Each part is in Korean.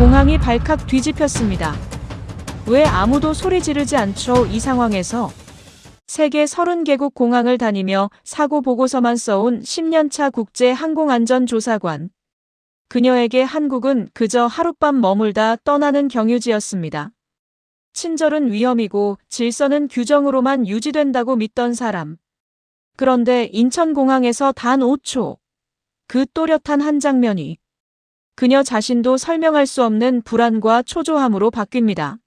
공항이 발칵 뒤집혔습니다. 왜 아무도 소리 지르지 않죠? 이 상황에서 세계 30개국 공항을 다니며 사고 보고서만 써온 10년차 국제항공안전조사관. 그녀에게 한국은 그저 하룻밤 머물다 떠나는 경유지였습니다. 친절은 위험이고 질서는 규정으로만 유지된다고 믿던 사람. 그런데 인천공항에서 단 5초. 그 또렷한 한 장면이 그녀 자신도 설명할 수 없는 불안과 초조함으로 바뀝니다.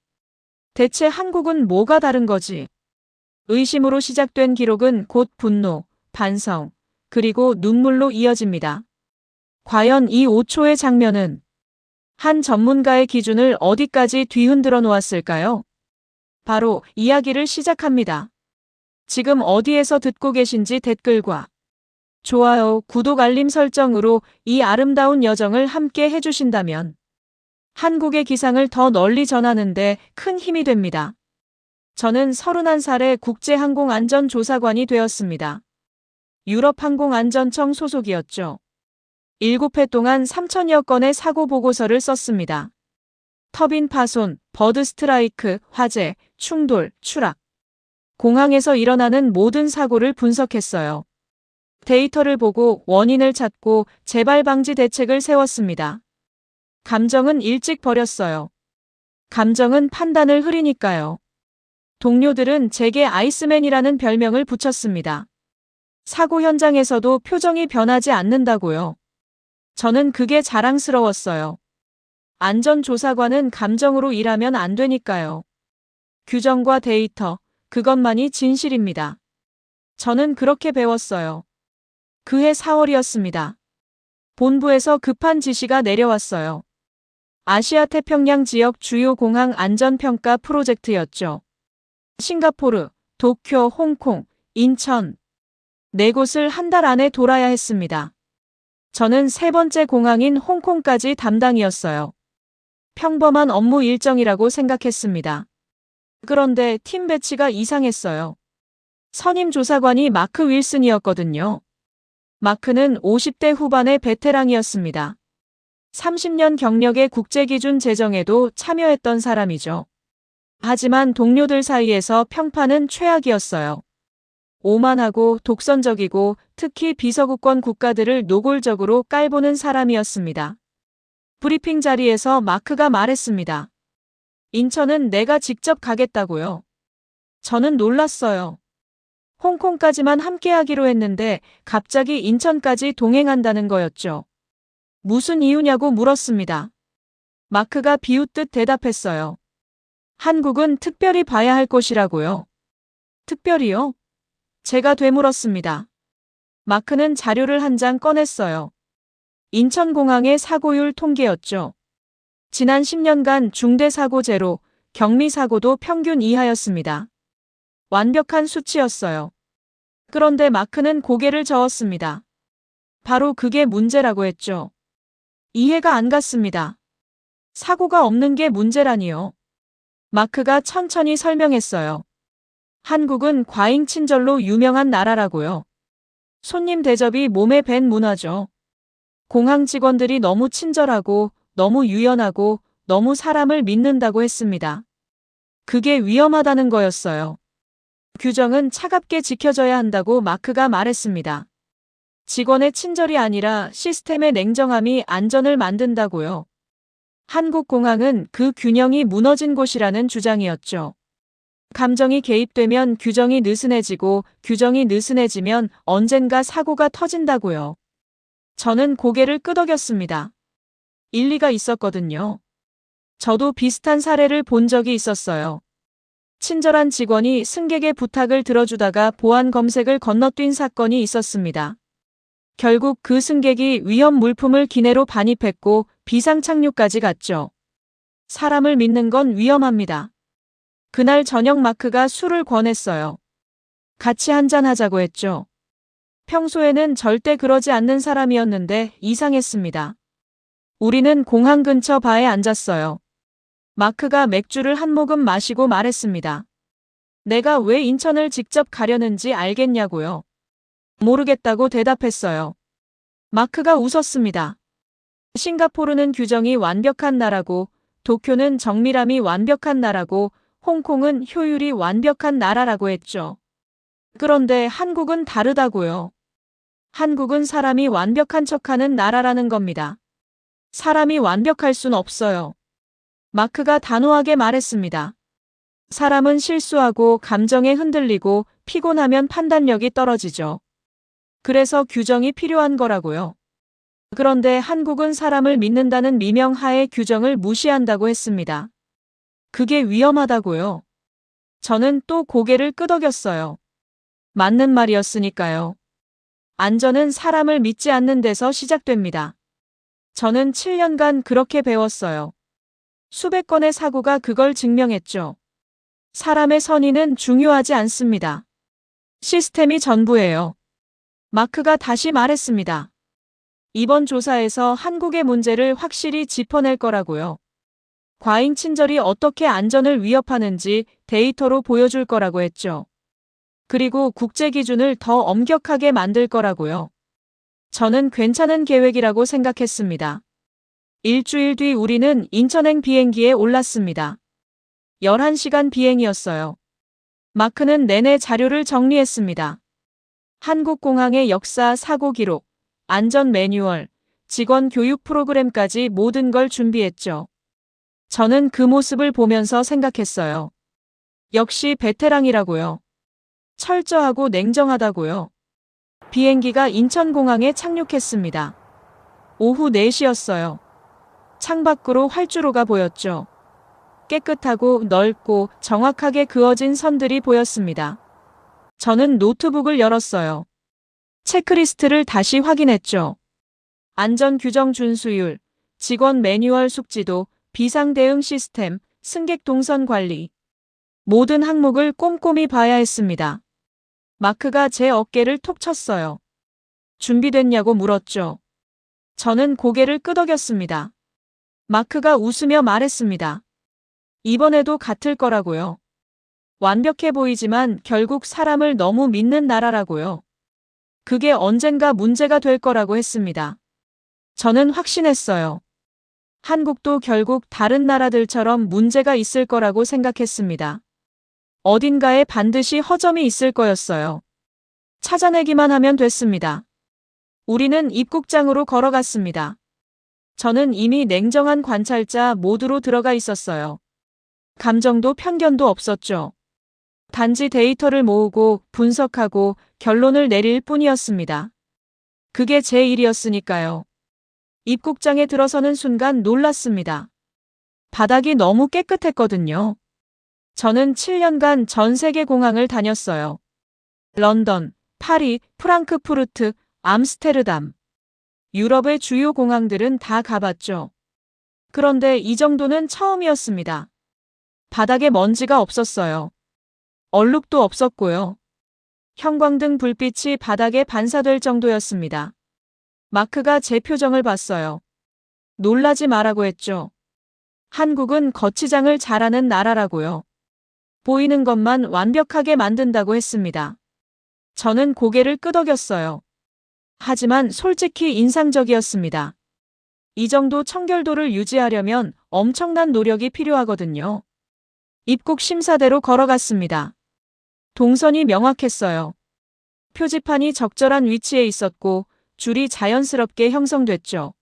대체 한국은 뭐가 다른 거지? 의심으로 시작된 기록은 곧 분노, 반성, 그리고 눈물로 이어집니다. 과연 이 5초의 장면은 한 전문가의 기준을 어디까지 뒤흔들어 놓았을까요? 바로 이야기를 시작합니다. 지금 어디에서 듣고 계신지 댓글과 좋아요, 구독, 알림 설정으로 이 아름다운 여정을 함께 해주신다면 한국의 기상을 더 널리 전하는데 큰 힘이 됩니다. 저는 31살에 국제항공안전조사관이 되었습니다. 유럽항공안전청 소속이었죠. 7회 동안 3천여 건의 사고 보고서를 썼습니다. 터빈 파손, 버드 스트라이크, 화재, 충돌, 추락. 공항에서 일어나는 모든 사고를 분석했어요. 데이터를 보고 원인을 찾고 재발 방지 대책을 세웠습니다. 감정은 일찍 버렸어요. 감정은 판단을 흐리니까요. 동료들은 제게 아이스맨이라는 별명을 붙였습니다. 사고 현장에서도 표정이 변하지 않는다고요. 저는 그게 자랑스러웠어요. 안전조사관은 감정으로 일하면 안 되니까요. 규정과 데이터, 그것만이 진실입니다. 저는 그렇게 배웠어요. 그해 4월이었습니다. 본부에서 급한 지시가 내려왔어요. 아시아 태평양 지역 주요 공항 안전평가 프로젝트였죠. 싱가포르, 도쿄, 홍콩, 인천. 4곳을 한 달 안에 돌아야 했습니다. 저는 3번째 공항인 홍콩까지 담당이었어요. 평범한 업무 일정이라고 생각했습니다. 그런데 팀 배치가 이상했어요. 선임 조사관이 마크 윌슨이었거든요. 마크는 50대 후반의 베테랑이었습니다. 30년 경력의 국제기준 제정에도 참여했던 사람이죠. 하지만 동료들 사이에서 평판은 최악이었어요. 오만하고 독선적이고 특히 비서구권 국가들을 노골적으로 깔보는 사람이었습니다. 브리핑 자리에서 마크가 말했습니다. 인천은 내가 직접 가겠다고요. 저는 놀랐어요. 홍콩까지만 함께하기로 했는데 갑자기 인천까지 동행한다는 거였죠. 무슨 이유냐고 물었습니다. 마크가 비웃듯 대답했어요. 한국은 특별히 봐야 할 곳이라고요. 특별히요? 제가 되물었습니다. 마크는 자료를 한 장 꺼냈어요. 인천공항의 사고율 통계였죠. 지난 10년간 중대사고 제로, 경미사고도 평균 이하였습니다. 완벽한 수치였어요. 그런데 마크는 고개를 저었습니다. 바로 그게 문제라고 했죠. 이해가 안 갔습니다. 사고가 없는 게 문제라니요. 마크가 천천히 설명했어요. 한국은 과잉 친절로 유명한 나라라고요. 손님 대접이 몸에 밴 문화죠. 공항 직원들이 너무 친절하고 너무 유연하고 너무 사람을 믿는다고 했습니다. 그게 위험하다는 거였어요. 규정은 차갑게 지켜져야 한다고 마크가 말했습니다. 직원의 친절이 아니라 시스템의 냉정함이 안전을 만든다고요. 한국 공항은 그 균형이 무너진 곳이라는 주장이었죠. 감정이 개입되면 규정이 느슨해지고 규정이 느슨해지면 언젠가 사고가 터진다고요. 저는 고개를 끄덕였습니다. 일리가 있었거든요. 저도 비슷한 사례를 본 적이 있었어요. 친절한 직원이 승객의 부탁을 들어주다가 보안 검색을 건너뛴 사건이 있었습니다. 결국 그 승객이 위험 물품을 기내로 반입했고 비상 착륙까지 갔죠. 사람을 믿는 건 위험합니다. 그날 저녁 마크가 술을 권했어요. 같이 한잔하자고 했죠. 평소에는 절대 그러지 않는 사람이었는데 이상했습니다. 우리는 공항 근처 바에 앉았어요. 마크가 맥주를 한 모금 마시고 말했습니다. 내가 왜 인천을 직접 가려는지 알겠냐고요. 모르겠다고 대답했어요. 마크가 웃었습니다. 싱가포르는 규정이 완벽한 나라고, 도쿄는 정밀함이 완벽한 나라고, 홍콩은 효율이 완벽한 나라라고 했죠. 그런데 한국은 다르다고요. 한국은 사람이 완벽한 척하는 나라라는 겁니다. 사람이 완벽할 순 없어요. 마크가 단호하게 말했습니다. 사람은 실수하고 감정에 흔들리고 피곤하면 판단력이 떨어지죠. 그래서 규정이 필요한 거라고요. 그런데 한국은 사람을 믿는다는 미명하에 규정을 무시한다고 했습니다. 그게 위험하다고요. 저는 또 고개를 끄덕였어요. 맞는 말이었으니까요. 안전은 사람을 믿지 않는 데서 시작됩니다. 저는 7년간 그렇게 배웠어요. 수백 건의 사고가 그걸 증명했죠. 사람의 선의는 중요하지 않습니다. 시스템이 전부예요. 마크가 다시 말했습니다. 이번 조사에서 한국의 문제를 확실히 짚어낼 거라고요. 과잉 친절이 어떻게 안전을 위협하는지 데이터로 보여줄 거라고 했죠. 그리고 국제 기준을 더 엄격하게 만들 거라고요. 저는 괜찮은 계획이라고 생각했습니다. 일주일 뒤 우리는 인천행 비행기에 올랐습니다. 11시간 비행이었어요. 마크는 내내 자료를 정리했습니다. 한국공항의 역사, 사고 기록, 안전 매뉴얼, 직원 교육 프로그램까지 모든 걸 준비했죠. 저는 그 모습을 보면서 생각했어요. 역시 베테랑이라고요. 철저하고 냉정하다고요. 비행기가 인천공항에 착륙했습니다. 오후 4시였어요. 창밖으로 활주로가 보였죠. 깨끗하고 넓고 정확하게 그어진 선들이 보였습니다. 저는 노트북을 열었어요. 체크리스트를 다시 확인했죠. 안전 규정 준수율, 직원 매뉴얼 숙지도, 비상 대응 시스템, 승객 동선 관리. 모든 항목을 꼼꼼히 봐야 했습니다. 마크가 제 어깨를 톡 쳤어요. 준비됐냐고 물었죠. 저는 고개를 끄덕였습니다. 마크가 웃으며 말했습니다. 이번에도 같을 거라고요. 완벽해 보이지만 결국 사람을 너무 믿는 나라라고요. 그게 언젠가 문제가 될 거라고 했습니다. 저는 확신했어요. 한국도 결국 다른 나라들처럼 문제가 있을 거라고 생각했습니다. 어딘가에 반드시 허점이 있을 거였어요. 찾아내기만 하면 됐습니다. 우리는 입국장으로 걸어갔습니다. 저는 이미 냉정한 관찰자 모드로 들어가 있었어요. 감정도 편견도 없었죠. 단지 데이터를 모으고 분석하고 결론을 내릴 뿐이었습니다. 그게 제 일이었으니까요. 입국장에 들어서는 순간 놀랐습니다. 바닥이 너무 깨끗했거든요. 저는 7년간 전 세계 공항을 다녔어요. 런던, 파리, 프랑크푸르트, 암스테르담. 유럽의 주요 공항들은 다 가봤죠. 그런데 이 정도는 처음이었습니다. 바닥에 먼지가 없었어요. 얼룩도 없었고요. 형광등 불빛이 바닥에 반사될 정도였습니다. 마크가 제 표정을 봤어요. 놀라지 말라고 했죠. 한국은 거치장을 잘하는 나라라고요. 보이는 것만 완벽하게 만든다고 했습니다. 저는 고개를 끄덕였어요. 하지만 솔직히 인상적이었습니다. 이 정도 청결도를 유지하려면 엄청난 노력이 필요하거든요. 입국 심사대로 걸어갔습니다. 동선이 명확했어요. 표지판이 적절한 위치에 있었고 줄이 자연스럽게 형성됐죠.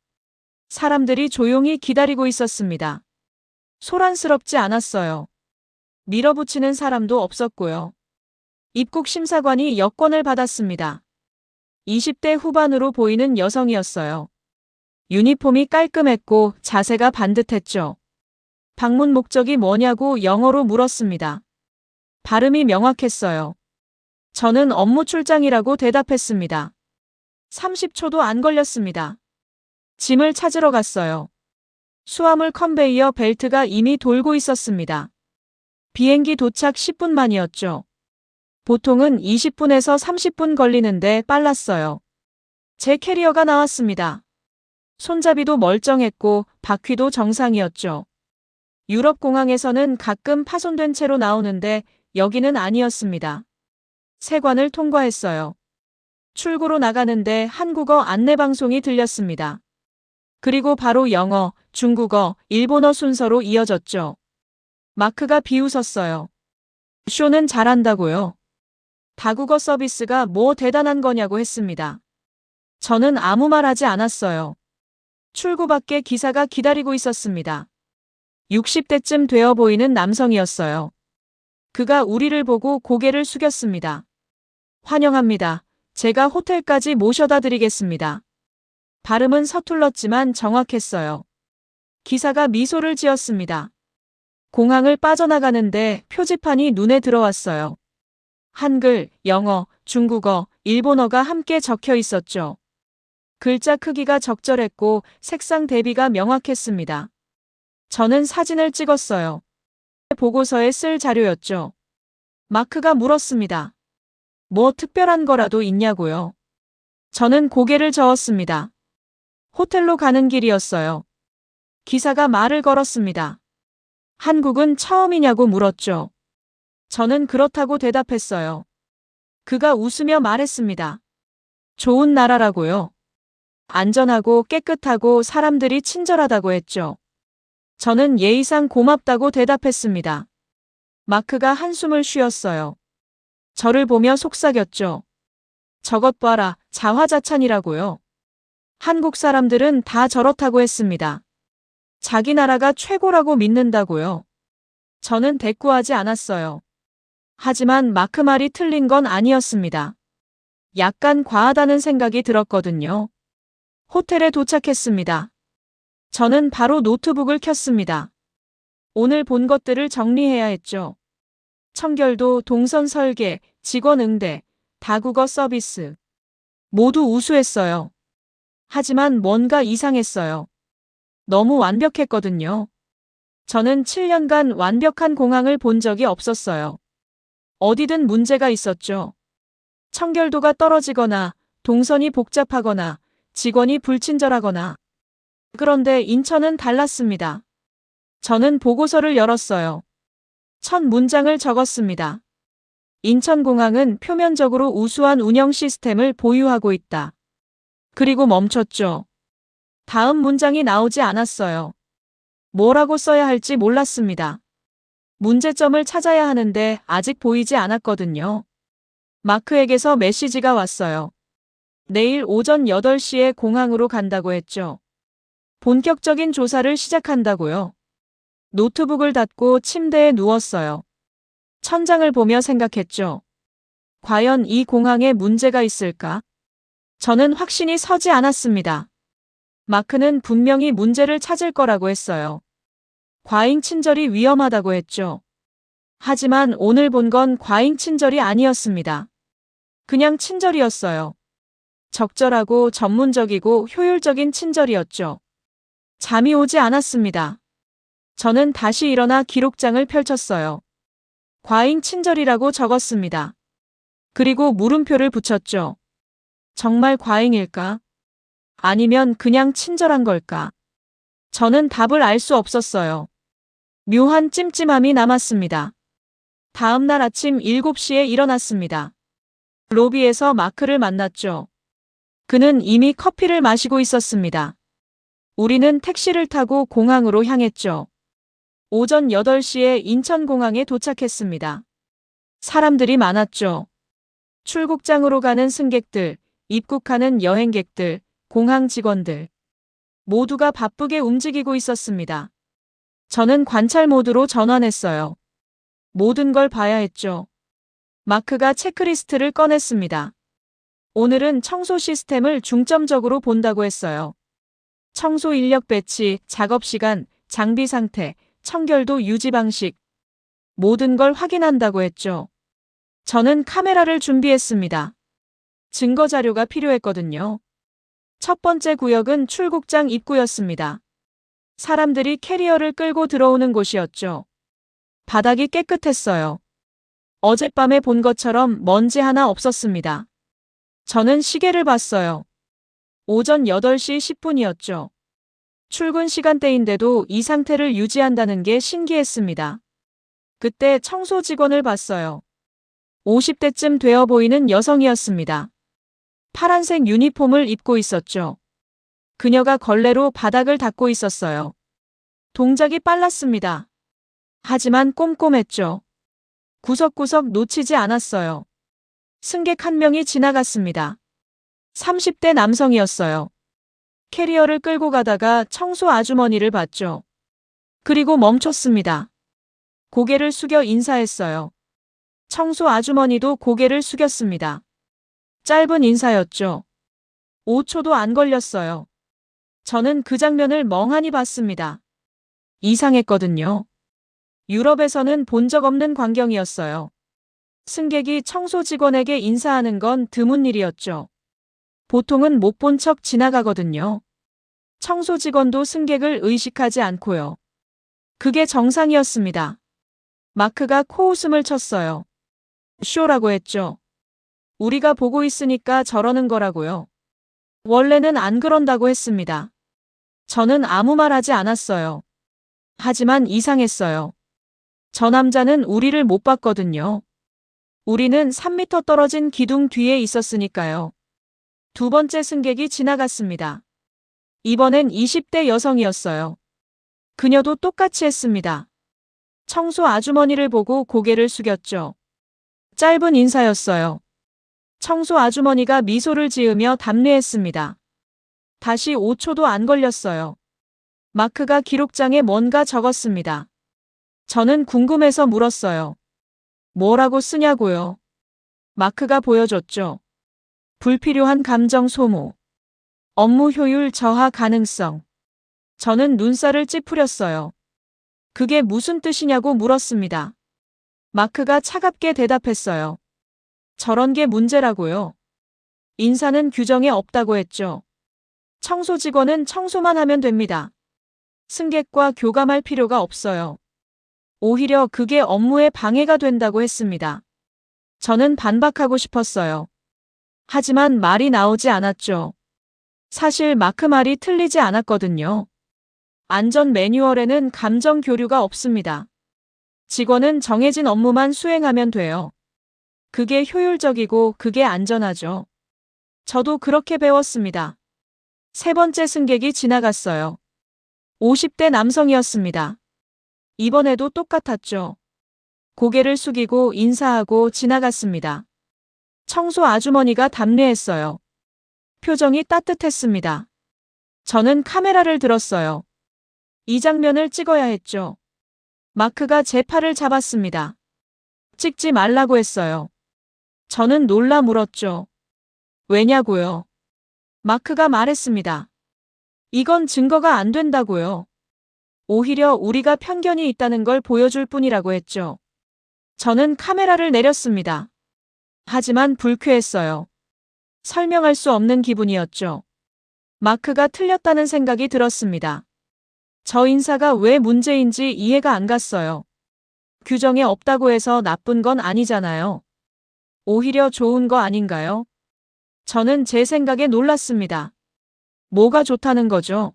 사람들이 조용히 기다리고 있었습니다. 소란스럽지 않았어요. 밀어붙이는 사람도 없었고요. 입국 심사관이 여권을 받았습니다. 20대 후반으로 보이는 여성이었어요. 유니폼이 깔끔했고 자세가 반듯했죠. 방문 목적이 뭐냐고 영어로 물었습니다. 발음이 명확했어요. 저는 업무 출장이라고 대답했습니다. 30초도 안 걸렸습니다. 짐을 찾으러 갔어요. 수화물 컨베이어 벨트가 이미 돌고 있었습니다. 비행기 도착 10분 만이었죠. 보통은 20분에서 30분 걸리는데 빨랐어요. 제 캐리어가 나왔습니다. 손잡이도 멀쩡했고 바퀴도 정상이었죠. 유럽 공항에서는 가끔 파손된 채로 나오는데 여기는 아니었습니다. 세관을 통과했어요. 출구로 나가는데 한국어 안내방송이 들렸습니다. 그리고 바로 영어, 중국어, 일본어 순서로 이어졌죠. 마크가 비웃었어요. 쇼는 잘한다고요. 다국어 서비스가 뭐 대단한 거냐고 했습니다. 저는 아무 말 하지 않았어요. 출구 밖에 기사가 기다리고 있었습니다. 60대쯤 되어 보이는 남성이었어요. 그가 우리를 보고 고개를 숙였습니다. 환영합니다. 제가 호텔까지 모셔다 드리겠습니다. 발음은 서툴렀지만 정확했어요. 기사가 미소를 지었습니다. 공항을 빠져나가는데 표지판이 눈에 들어왔어요. 한글, 영어, 중국어, 일본어가 함께 적혀 있었죠. 글자 크기가 적절했고 색상 대비가 명확했습니다. 저는 사진을 찍었어요. 보고서에 쓸 자료였죠. 마크가 물었습니다. 뭐 특별한 거라도 있냐고요? 저는 고개를 저었습니다. 호텔로 가는 길이었어요. 기사가 말을 걸었습니다. 한국은 처음이냐고 물었죠. 저는 그렇다고 대답했어요. 그가 웃으며 말했습니다. 좋은 나라라고요. 안전하고 깨끗하고 사람들이 친절하다고 했죠. 저는 예의상 고맙다고 대답했습니다. 마크가 한숨을 쉬었어요. 저를 보며 속삭였죠. 저것 봐라, 자화자찬이라고요. 한국 사람들은 다 저렇다고 했습니다. 자기 나라가 최고라고 믿는다고요. 저는 대꾸하지 않았어요. 하지만 마크 말이 틀린 건 아니었습니다. 약간 과하다는 생각이 들었거든요. 호텔에 도착했습니다. 저는 바로 노트북을 켰습니다. 오늘 본 것들을 정리해야 했죠. 청결도, 동선 설계, 직원 응대, 다국어 서비스. 모두 우수했어요. 하지만 뭔가 이상했어요. 너무 완벽했거든요. 저는 7년간 완벽한 공항을 본 적이 없었어요. 어디든 문제가 있었죠. 청결도가 떨어지거나, 동선이 복잡하거나, 직원이 불친절하거나. 그런데 인천은 달랐습니다. 저는 보고서를 열었어요. 첫 문장을 적었습니다. 인천공항은 표면적으로 우수한 운영 시스템을 보유하고 있다. 그리고 멈췄죠. 다음 문장이 나오지 않았어요. 뭐라고 써야 할지 몰랐습니다. 문제점을 찾아야 하는데 아직 보이지 않았거든요. 마크에게서 메시지가 왔어요. 내일 오전 8시에 공항으로 간다고 했죠. 본격적인 조사를 시작한다고요. 노트북을 닫고 침대에 누웠어요. 천장을 보며 생각했죠. 과연 이 공항에 문제가 있을까? 저는 확신이 서지 않았습니다. 마크는 분명히 문제를 찾을 거라고 했어요. 과잉 친절이 위험하다고 했죠. 하지만 오늘 본 건 과잉 친절이 아니었습니다. 그냥 친절이었어요. 적절하고 전문적이고 효율적인 친절이었죠. 잠이 오지 않았습니다. 저는 다시 일어나 기록장을 펼쳤어요. 과잉 친절이라고 적었습니다. 그리고 물음표를 붙였죠. 정말 과잉일까? 아니면 그냥 친절한 걸까? 저는 답을 알 수 없었어요. 묘한 찜찜함이 남았습니다. 다음 날 아침 7시에 일어났습니다. 로비에서 마크를 만났죠. 그는 이미 커피를 마시고 있었습니다. 우리는 택시를 타고 공항으로 향했죠. 오전 8시에 인천공항에 도착했습니다. 사람들이 많았죠. 출국장으로 가는 승객들, 입국하는 여행객들, 공항 직원들. 모두가 바쁘게 움직이고 있었습니다. 저는 관찰 모드로 전환했어요. 모든 걸 봐야 했죠. 마크가 체크리스트를 꺼냈습니다. 오늘은 청소 시스템을 중점적으로 본다고 했어요. 청소 인력 배치, 작업 시간, 장비 상태, 청결도 유지 방식. 모든 걸 확인한다고 했죠. 저는 카메라를 준비했습니다. 증거 자료가 필요했거든요. 첫 번째 구역은 출국장 입구였습니다. 사람들이 캐리어를 끌고 들어오는 곳이었죠. 바닥이 깨끗했어요. 어젯밤에 본 것처럼 먼지 하나 없었습니다. 저는 시계를 봤어요. 오전 8시 10분이었죠. 출근 시간대인데도 이 상태를 유지한다는 게 신기했습니다. 그때 청소 직원을 봤어요. 50대쯤 되어 보이는 여성이었습니다. 파란색 유니폼을 입고 있었죠. 그녀가 걸레로 바닥을 닦고 있었어요. 동작이 빨랐습니다. 하지만 꼼꼼했죠. 구석구석 놓치지 않았어요. 승객 한 명이 지나갔습니다. 30대 남성이었어요. 캐리어를 끌고 가다가 청소 아주머니를 봤죠. 그리고 멈췄습니다. 고개를 숙여 인사했어요. 청소 아주머니도 고개를 숙였습니다. 짧은 인사였죠. 5초도 안 걸렸어요. 저는 그 장면을 멍하니 봤습니다. 이상했거든요. 유럽에서는 본 적 없는 광경이었어요. 승객이 청소 직원에게 인사하는 건 드문 일이었죠. 보통은 못 본 척 지나가거든요. 청소 직원도 승객을 의식하지 않고요. 그게 정상이었습니다. 마크가 코웃음을 쳤어요. 쇼라고 했죠. 우리가 보고 있으니까 저러는 거라고요. 원래는 안 그런다고 했습니다. 저는 아무 말 하지 않았어요. 하지만 이상했어요. 저 남자는 우리를 못 봤거든요. 우리는 3m 떨어진 기둥 뒤에 있었으니까요. 두 번째 승객이 지나갔습니다. 이번엔 20대 여성이었어요. 그녀도 똑같이 했습니다. 청소 아주머니를 보고 고개를 숙였죠. 짧은 인사였어요. 청소 아주머니가 미소를 지으며 답례했습니다. 다시 5초도 안 걸렸어요. 마크가 기록장에 뭔가 적었습니다. 저는 궁금해서 물었어요. 뭐라고 쓰냐고요? 마크가 보여줬죠. 불필요한 감정 소모. 업무 효율 저하 가능성. 저는 눈살을 찌푸렸어요. 그게 무슨 뜻이냐고 물었습니다. 마크가 차갑게 대답했어요. 저런 게 문제라고요. 인사는 규정에 없다고 했죠. 청소 직원은 청소만 하면 됩니다. 승객과 교감할 필요가 없어요. 오히려 그게 업무에 방해가 된다고 했습니다. 저는 반박하고 싶었어요. 하지만 말이 나오지 않았죠. 사실 마크 말이 틀리지 않았거든요. 안전 매뉴얼에는 감정 교류가 없습니다. 직원은 정해진 업무만 수행하면 돼요. 그게 효율적이고 그게 안전하죠. 저도 그렇게 배웠습니다. 세 번째 승객이 지나갔어요. 50대 남성이었습니다. 이번에도 똑같았죠. 고개를 숙이고 인사하고 지나갔습니다. 청소 아주머니가 답례했어요. 표정이 따뜻했습니다. 저는 카메라를 들었어요. 이 장면을 찍어야 했죠. 마크가 제 팔을 잡았습니다. 찍지 말라고 했어요. 저는 놀라 물었죠. 왜냐고요? 마크가 말했습니다. 이건 증거가 안 된다고요. 오히려 우리가 편견이 있다는 걸 보여줄 뿐이라고 했죠. 저는 카메라를 내렸습니다. 하지만 불쾌했어요. 설명할 수 없는 기분이었죠. 마크가 틀렸다는 생각이 들었습니다. 저 인사가 왜 문제인지 이해가 안 갔어요. 규정에 없다고 해서 나쁜 건 아니잖아요. 오히려 좋은 거 아닌가요? 저는 제 생각에 놀랐습니다. 뭐가 좋다는 거죠?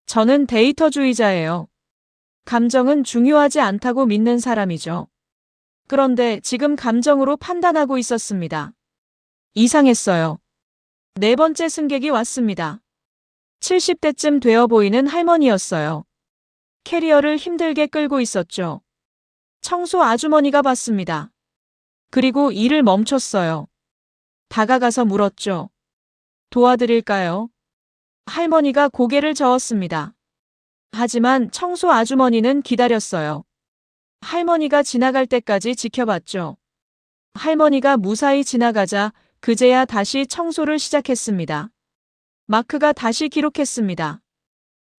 저는 데이터주의자예요. 감정은 중요하지 않다고 믿는 사람이죠. 그런데 지금 감정으로 판단하고 있었습니다. 이상했어요. 네 번째 승객이 왔습니다. 70대쯤 되어 보이는 할머니였어요. 캐리어를 힘들게 끌고 있었죠. 청소 아주머니가 봤습니다. 그리고 일을 멈췄어요. 다가가서 물었죠. 도와드릴까요? 할머니가 고개를 저었습니다. 하지만 청소 아주머니는 기다렸어요. 할머니가 지나갈 때까지 지켜봤죠. 할머니가 무사히 지나가자 그제야 다시 청소를 시작했습니다. 마크가 다시 기록했습니다.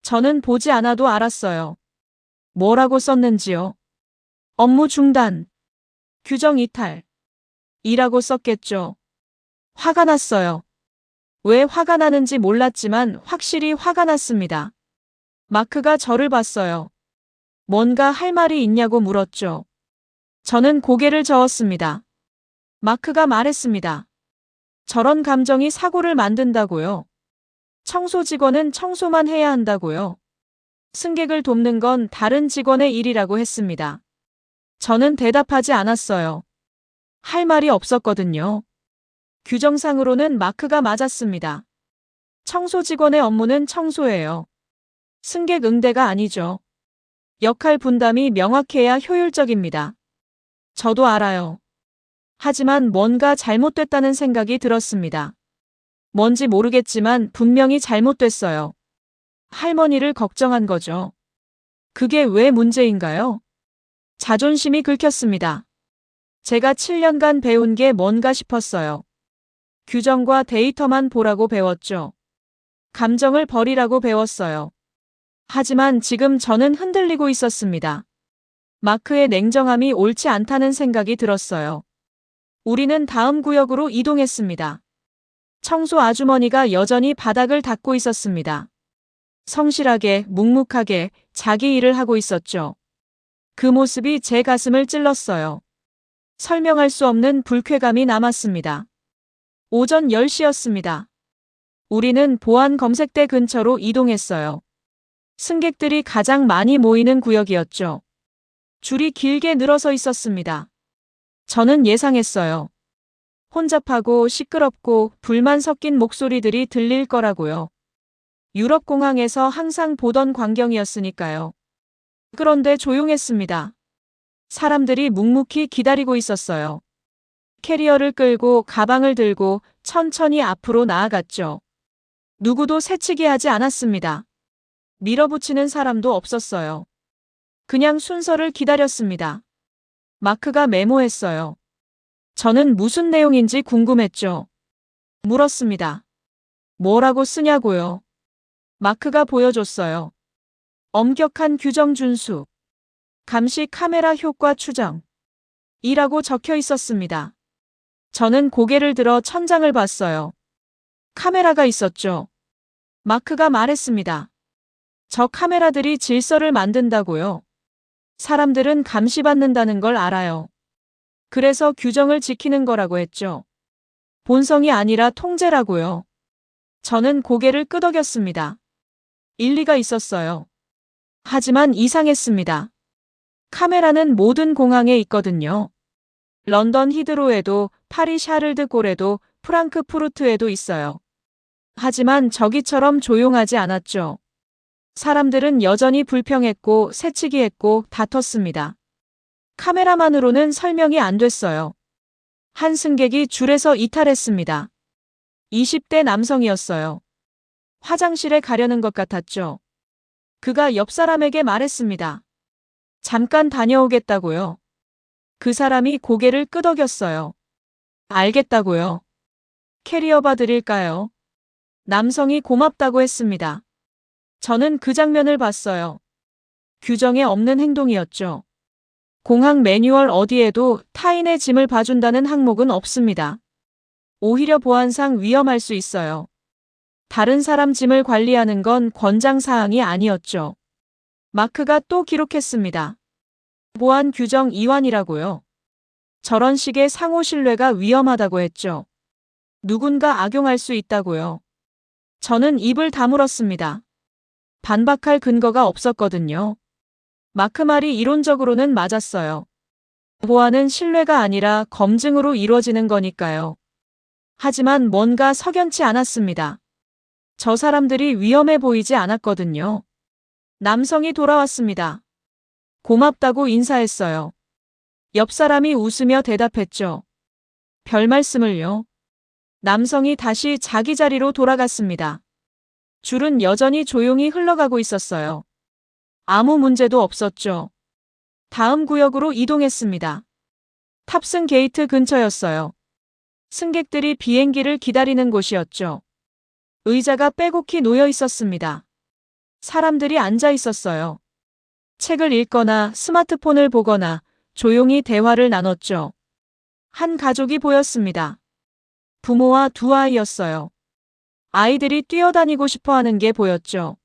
저는 보지 않아도 알았어요. 뭐라고 썼는지요? 업무 중단, 규정 이탈, 이라고 썼겠죠. 화가 났어요. 왜 화가 나는지 몰랐지만 확실히 화가 났습니다. 마크가 저를 봤어요. 뭔가 할 말이 있냐고 물었죠. 저는 고개를 저었습니다. 마크가 말했습니다. 저런 감정이 사고를 만든다고요. 청소 직원은 청소만 해야 한다고요. 승객을 돕는 건 다른 직원의 일이라고 했습니다. 저는 대답하지 않았어요. 할 말이 없었거든요. 규정상으로는 마크가 맞았습니다. 청소 직원의 업무는 청소예요. 승객 응대가 아니죠. 역할 분담이 명확해야 효율적입니다. 저도 알아요. 하지만 뭔가 잘못됐다는 생각이 들었습니다. 뭔지 모르겠지만 분명히 잘못됐어요. 할머니를 걱정한 거죠. 그게 왜 문제인가요? 자존심이 긁혔습니다. 제가 7년간 배운 게 뭔가 싶었어요. 규정과 데이터만 보라고 배웠죠. 감정을 버리라고 배웠어요. 하지만 지금 저는 흔들리고 있었습니다. 마크의 냉정함이 옳지 않다는 생각이 들었어요. 우리는 다음 구역으로 이동했습니다. 청소 아주머니가 여전히 바닥을 닦고 있었습니다. 성실하게, 묵묵하게 자기 일을 하고 있었죠. 그 모습이 제 가슴을 찔렀어요. 설명할 수 없는 불쾌감이 남았습니다. 오전 10시였습니다. 우리는 보안 검색대 근처로 이동했어요. 승객들이 가장 많이 모이는 구역이었죠. 줄이 길게 늘어서 있었습니다. 저는 예상했어요. 혼잡하고 시끄럽고 불만 섞인 목소리들이 들릴 거라고요. 유럽 공항에서 항상 보던 광경이었으니까요. 그런데 조용했습니다. 사람들이 묵묵히 기다리고 있었어요. 캐리어를 끌고 가방을 들고 천천히 앞으로 나아갔죠. 누구도 새치기 하지 않았습니다. 밀어붙이는 사람도 없었어요. 그냥 순서를 기다렸습니다. 마크가 메모했어요. 저는 무슨 내용인지 궁금했죠. 물었습니다. 뭐라고 쓰냐고요? 마크가 보여줬어요. 엄격한 규정 준수. 감시 카메라 효과 추정. 이라고 적혀 있었습니다. 저는 고개를 들어 천장을 봤어요. 카메라가 있었죠. 마크가 말했습니다. 저 카메라들이 질서를 만든다고요. 사람들은 감시받는다는 걸 알아요. 그래서 규정을 지키는 거라고 했죠. 본성이 아니라 통제라고요. 저는 고개를 끄덕였습니다. 일리가 있었어요. 하지만 이상했습니다. 카메라는 모든 공항에 있거든요. 런던 히드로에도, 파리 샤를드골에도, 프랑크푸르트에도 있어요. 하지만 저기처럼 조용하지 않았죠. 사람들은 여전히 불평했고 새치기했고 다퉜습니다. 카메라만으로는 설명이 안 됐어요. 한 승객이 줄에서 이탈했습니다. 20대 남성이었어요. 화장실에 가려는 것 같았죠. 그가 옆 사람에게 말했습니다. 잠깐 다녀오겠다고요. 그 사람이 고개를 끄덕였어요. 알겠다고요. 캐리어 봐드릴까요? 남성이 고맙다고 했습니다. 저는 그 장면을 봤어요. 규정에 없는 행동이었죠. 공항 매뉴얼 어디에도 타인의 짐을 봐준다는 항목은 없습니다. 오히려 보안상 위험할 수 있어요. 다른 사람 짐을 관리하는 건 권장사항이 아니었죠. 마크가 또 기록했습니다. 보안 규정 위반이라고요. 저런 식의 상호 신뢰가 위험하다고 했죠. 누군가 악용할 수 있다고요. 저는 입을 다물었습니다. 반박할 근거가 없었거든요. 마크 말이 이론적으로는 맞았어요. 보안은 신뢰가 아니라 검증으로 이루어지는 거니까요. 하지만 뭔가 석연치 않았습니다. 저 사람들이 위험해 보이지 않았거든요. 남성이 돌아왔습니다. 고맙다고 인사했어요. 옆 사람이 웃으며 대답했죠. 별 말씀을요. 남성이 다시 자기 자리로 돌아갔습니다. 줄은 여전히 조용히 흘러가고 있었어요. 아무 문제도 없었죠. 다음 구역으로 이동했습니다. 탑승 게이트 근처였어요. 승객들이 비행기를 기다리는 곳이었죠. 의자가 빼곡히 놓여 있었습니다. 사람들이 앉아 있었어요. 책을 읽거나 스마트폰을 보거나 조용히 대화를 나눴죠. 한 가족이 보였습니다. 부모와 두 아이였어요. 아이들이 뛰어다니고 싶어 하는 게 보였죠.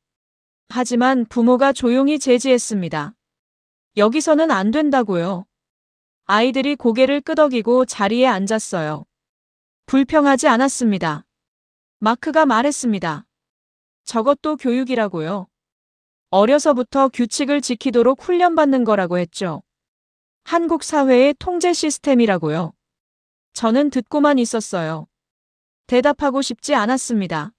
하지만 부모가 조용히 제지했습니다. 여기서는 안 된다고요. 아이들이 고개를 끄덕이고 자리에 앉았어요. 불평하지 않았습니다. 마크가 말했습니다. 저것도 교육이라고요. 어려서부터 규칙을 지키도록 훈련받는 거라고 했죠. 한국 사회의 통제 시스템이라고요. 저는 듣고만 있었어요. 대답하고 싶지 않았습니다.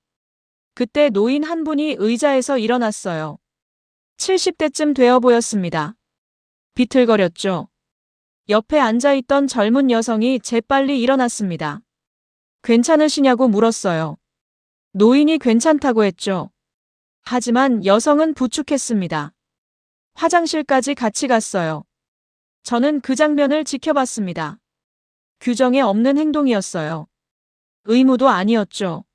그때 노인 한 분이 의자에서 일어났어요. 70대쯤 되어 보였습니다. 비틀거렸죠. 옆에 앉아있던 젊은 여성이 재빨리 일어났습니다. 괜찮으시냐고 물었어요. 노인이 괜찮다고 했죠. 하지만 여성은 부축했습니다. 화장실까지 같이 갔어요. 저는 그 장면을 지켜봤습니다. 규정에 없는 행동이었어요. 의무도 아니었죠.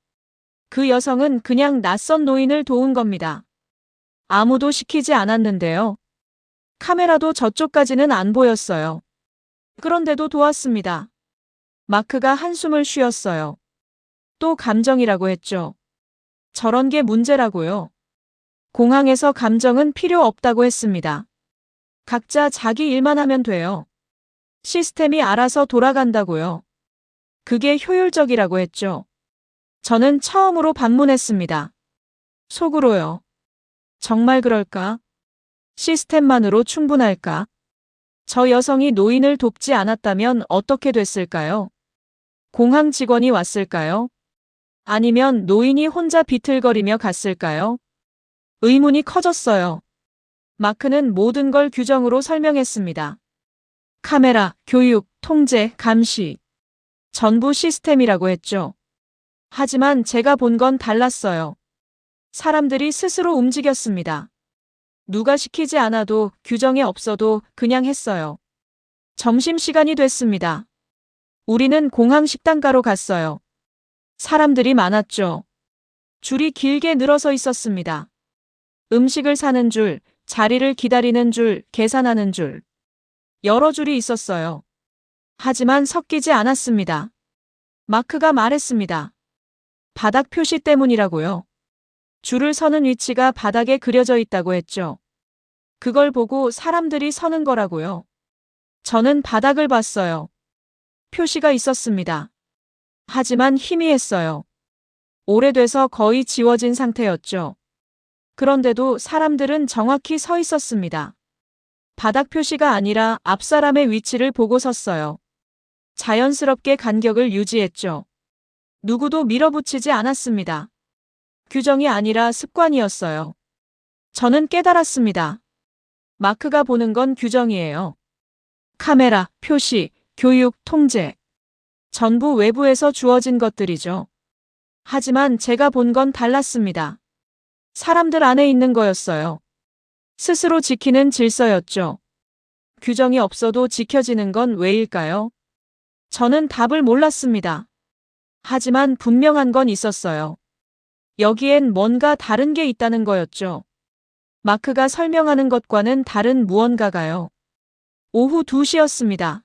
그 여성은 그냥 낯선 노인을 도운 겁니다. 아무도 시키지 않았는데요. 카메라도 저쪽까지는 안 보였어요. 그런데도 도왔습니다. 마크가 한숨을 쉬었어요. 또 감정이라고 했죠. 저런 게 문제라고요. 공항에서 감정은 필요 없다고 했습니다. 각자 자기 일만 하면 돼요. 시스템이 알아서 돌아간다고요. 그게 효율적이라고 했죠. 저는 처음으로 반문했습니다. 속으로요. 정말 그럴까? 시스템만으로 충분할까? 저 여성이 노인을 돕지 않았다면 어떻게 됐을까요? 공항 직원이 왔을까요? 아니면 노인이 혼자 비틀거리며 갔을까요? 의문이 커졌어요. 마크는 모든 걸 규정으로 설명했습니다. 카메라, 교육, 통제, 감시. 전부 시스템이라고 했죠. 하지만 제가 본 건 달랐어요. 사람들이 스스로 움직였습니다. 누가 시키지 않아도 규정에 없어도 그냥 했어요. 점심시간이 됐습니다. 우리는 공항 식당가로 갔어요. 사람들이 많았죠. 줄이 길게 늘어서 있었습니다. 음식을 사는 줄, 자리를 기다리는 줄, 계산하는 줄. 여러 줄이 있었어요. 하지만 섞이지 않았습니다. 마크가 말했습니다. 바닥 표시 때문이라고요. 줄을 서는 위치가 바닥에 그려져 있다고 했죠. 그걸 보고 사람들이 서는 거라고요. 저는 바닥을 봤어요. 표시가 있었습니다. 하지만 희미했어요. 오래돼서 거의 지워진 상태였죠. 그런데도 사람들은 정확히 서 있었습니다. 바닥 표시가 아니라 앞 사람의 위치를 보고 섰어요. 자연스럽게 간격을 유지했죠. 누구도 밀어붙이지 않았습니다. 규정이 아니라 습관이었어요. 저는 깨달았습니다. 마크가 보는 건 규정이에요. 카메라, 표시, 교육, 통제. 전부 외부에서 주어진 것들이죠. 하지만 제가 본 건 달랐습니다. 사람들 안에 있는 거였어요. 스스로 지키는 질서였죠. 규정이 없어도 지켜지는 건 왜일까요? 저는 답을 몰랐습니다. 하지만 분명한 건 있었어요. 여기엔 뭔가 다른 게 있다는 거였죠. 마크가 설명하는 것과는 다른 무언가가요. 오후 2시였습니다.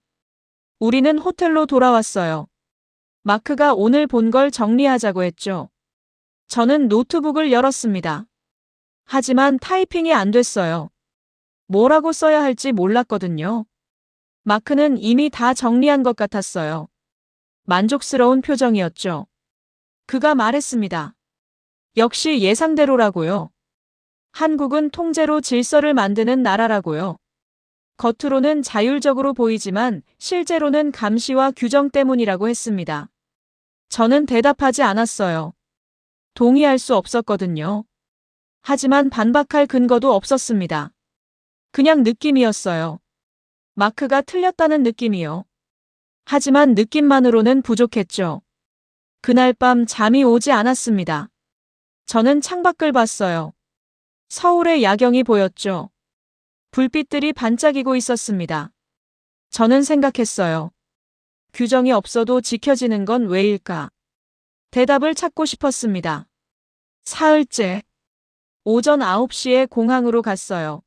우리는 호텔로 돌아왔어요. 마크가 오늘 본 걸 정리하자고 했죠. 저는 노트북을 열었습니다. 하지만 타이핑이 안 됐어요. 뭐라고 써야 할지 몰랐거든요. 마크는 이미 다 정리한 것 같았어요. 만족스러운 표정이었죠. 그가 말했습니다. 역시 예상대로라고요. 한국은 통제로 질서를 만드는 나라라고요. 겉으로는 자율적으로 보이지만 실제로는 감시와 규정 때문이라고 했습니다. 저는 대답하지 않았어요. 동의할 수 없었거든요. 하지만 반박할 근거도 없었습니다. 그냥 느낌이었어요. 마크가 틀렸다는 느낌이요. 하지만 느낌만으로는 부족했죠. 그날 밤 잠이 오지 않았습니다. 저는 창밖을 봤어요. 서울의 야경이 보였죠. 불빛들이 반짝이고 있었습니다. 저는 생각했어요. 규정이 없어도 지켜지는 건 왜일까? 대답을 찾고 싶었습니다. 사흘째. 오전 9시에 공항으로 갔어요.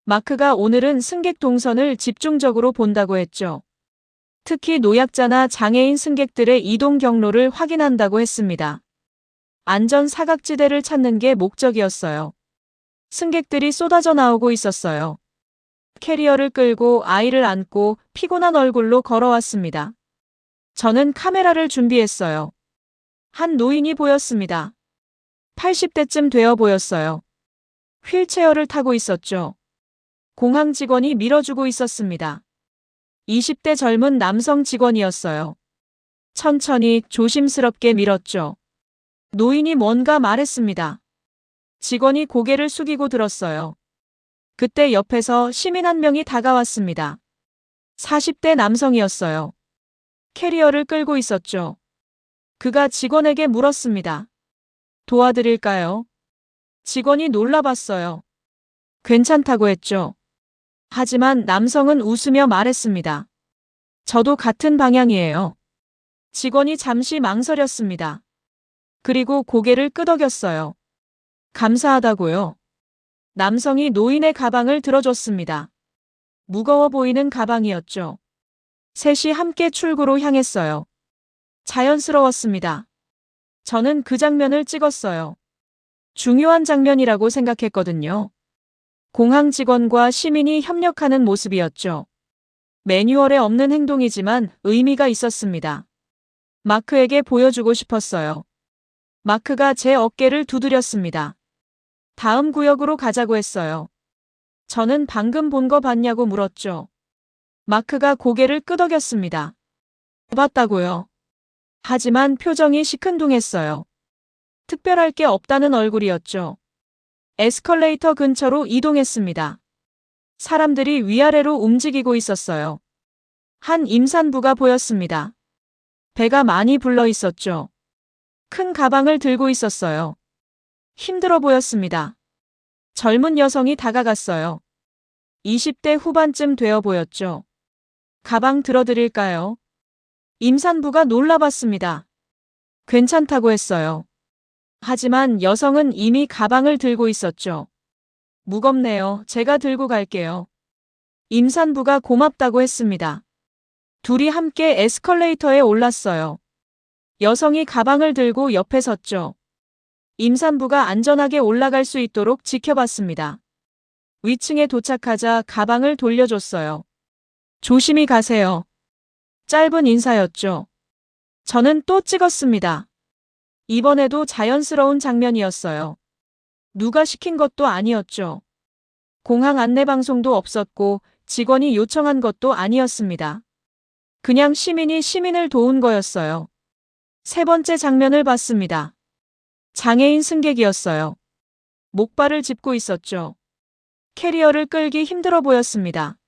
마크가 오늘은 승객 동선을 집중적으로 본다고 했죠. 특히 노약자나 장애인 승객들의 이동 경로를 확인한다고 했습니다. 안전 사각지대를 찾는 게 목적이었어요. 승객들이 쏟아져 나오고 있었어요. 캐리어를 끌고 아이를 안고 피곤한 얼굴로 걸어왔습니다. 저는 카메라를 준비했어요. 한 노인이 보였습니다. 80대쯤 되어 보였어요. 휠체어를 타고 있었죠. 공항 직원이 밀어주고 있었습니다. 20대 젊은 남성 직원이었어요. 천천히 조심스럽게 밀었죠. 노인이 뭔가 말했습니다. 직원이 고개를 숙이고 들었어요. 그때 옆에서 시민 한 명이 다가왔습니다. 40대 남성이었어요. 캐리어를 끌고 있었죠. 그가 직원에게 물었습니다. 도와드릴까요? 직원이 놀라봤어요. 괜찮다고 했죠. 하지만 남성은 웃으며 말했습니다. 저도 같은 방향이에요. 직원이 잠시 망설였습니다. 그리고 고개를 끄덕였어요. 감사하다고요. 남성이 노인의 가방을 들어줬습니다. 무거워 보이는 가방이었죠. 셋이 함께 출구로 향했어요. 자연스러웠습니다. 저는 그 장면을 찍었어요. 중요한 장면이라고 생각했거든요. 공항 직원과 시민이 협력하는 모습이었죠. 매뉴얼에 없는 행동이지만 의미가 있었습니다. 마크에게 보여주고 싶었어요. 마크가 제 어깨를 두드렸습니다. 다음 구역으로 가자고 했어요. 저는 방금 본 거 봤냐고 물었죠. 마크가 고개를 끄덕였습니다. 봤다고요. 하지만 표정이 시큰둥했어요. 특별할 게 없다는 얼굴이었죠. 에스컬레이터 근처로 이동했습니다. 사람들이 위아래로 움직이고 있었어요. 한 임산부가 보였습니다. 배가 많이 불러 있었죠. 큰 가방을 들고 있었어요. 힘들어 보였습니다. 젊은 여성이 다가갔어요. 20대 후반쯤 되어 보였죠. 가방 들어드릴까요? 임산부가 놀라봤습니다. 괜찮다고 했어요. 하지만 여성은 이미 가방을 들고 있었죠. 무겁네요. 제가 들고 갈게요. 임산부가 고맙다고 했습니다. 둘이 함께 에스컬레이터에 올랐어요. 여성이 가방을 들고 옆에 섰죠. 임산부가 안전하게 올라갈 수 있도록 지켜봤습니다. 위층에 도착하자 가방을 돌려줬어요. 조심히 가세요. 짧은 인사였죠. 저는 또 찍었습니다. 이번에도 자연스러운 장면이었어요. 누가 시킨 것도 아니었죠. 공항 안내방송도 없었고 직원이 요청한 것도 아니었습니다. 그냥 시민이 시민을 도운 거였어요. 세 번째 장면을 봤습니다. 장애인 승객이었어요. 목발을 짚고 있었죠. 캐리어를 끌기 힘들어 보였습니다.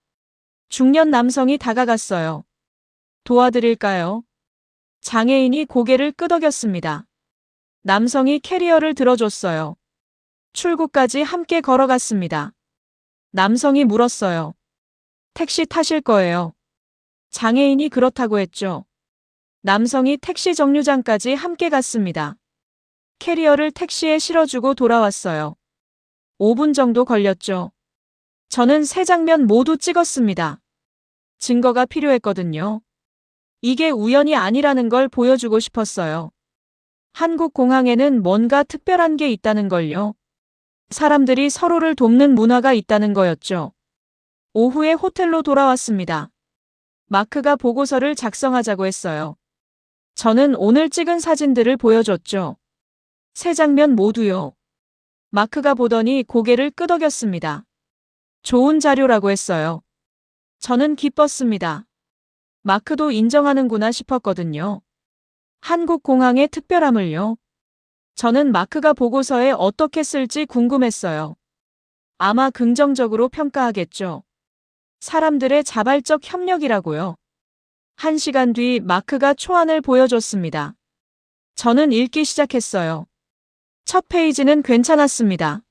중년 남성이 다가갔어요. 도와드릴까요? 장애인이 고개를 끄덕였습니다. 남성이 캐리어를 들어줬어요. 출구까지 함께 걸어갔습니다. 남성이 물었어요. 택시 타실 거예요? 장애인이 그렇다고 했죠. 남성이 택시 정류장까지 함께 갔습니다. 캐리어를 택시에 실어주고 돌아왔어요. 5분 정도 걸렸죠. 저는 세 장면 모두 찍었습니다. 증거가 필요했거든요. 이게 우연이 아니라는 걸 보여주고 싶었어요. 한국 공항에는 뭔가 특별한 게 있다는 걸요. 사람들이 서로를 돕는 문화가 있다는 거였죠. 오후에 호텔로 돌아왔습니다. 마크가 보고서를 작성하자고 했어요. 저는 오늘 찍은 사진들을 보여줬죠. 세 장면 모두요. 마크가 보더니 고개를 끄덕였습니다. 좋은 자료라고 했어요. 저는 기뻤습니다. 마크도 인정하는구나 싶었거든요. 한국 공항의 특별함을요. 저는 마크가 보고서에 어떻게 쓸지 궁금했어요. 아마 긍정적으로 평가하겠죠. 사람들의 자발적 협력이라고요. 1시간 뒤 마크가 초안을 보여줬습니다. 저는 읽기 시작했어요. 첫 페이지는 괜찮았습니다.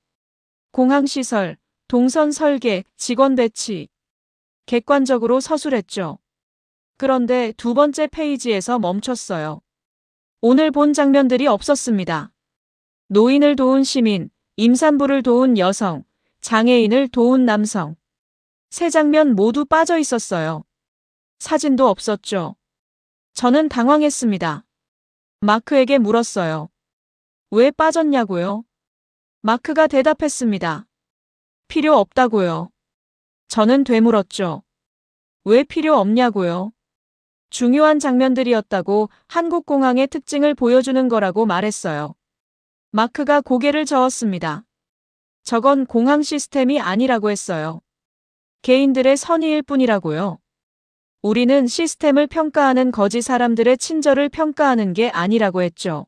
공항시설, 동선 설계, 직원 배치. 객관적으로 서술했죠. 그런데 두 번째 페이지에서 멈췄어요. 오늘 본 장면들이 없었습니다. 노인을 도운 시민, 임산부를 도운 여성, 장애인을 도운 남성. 세 장면 모두 빠져 있었어요. 사진도 없었죠. 저는 당황했습니다. 마크에게 물었어요. 왜 빠졌냐고요? 마크가 대답했습니다. 필요 없다고요. 저는 되물었죠. 왜 필요 없냐고요? 중요한 장면들이었다고 한국 공항의 특징을 보여주는 거라고 말했어요. 마크가 고개를 저었습니다. 저건 공항 시스템이 아니라고 했어요. 개인들의 선의일 뿐이라고요. 우리는 시스템을 평가하는 거지 사람들의 친절을 평가하는 게 아니라고 했죠.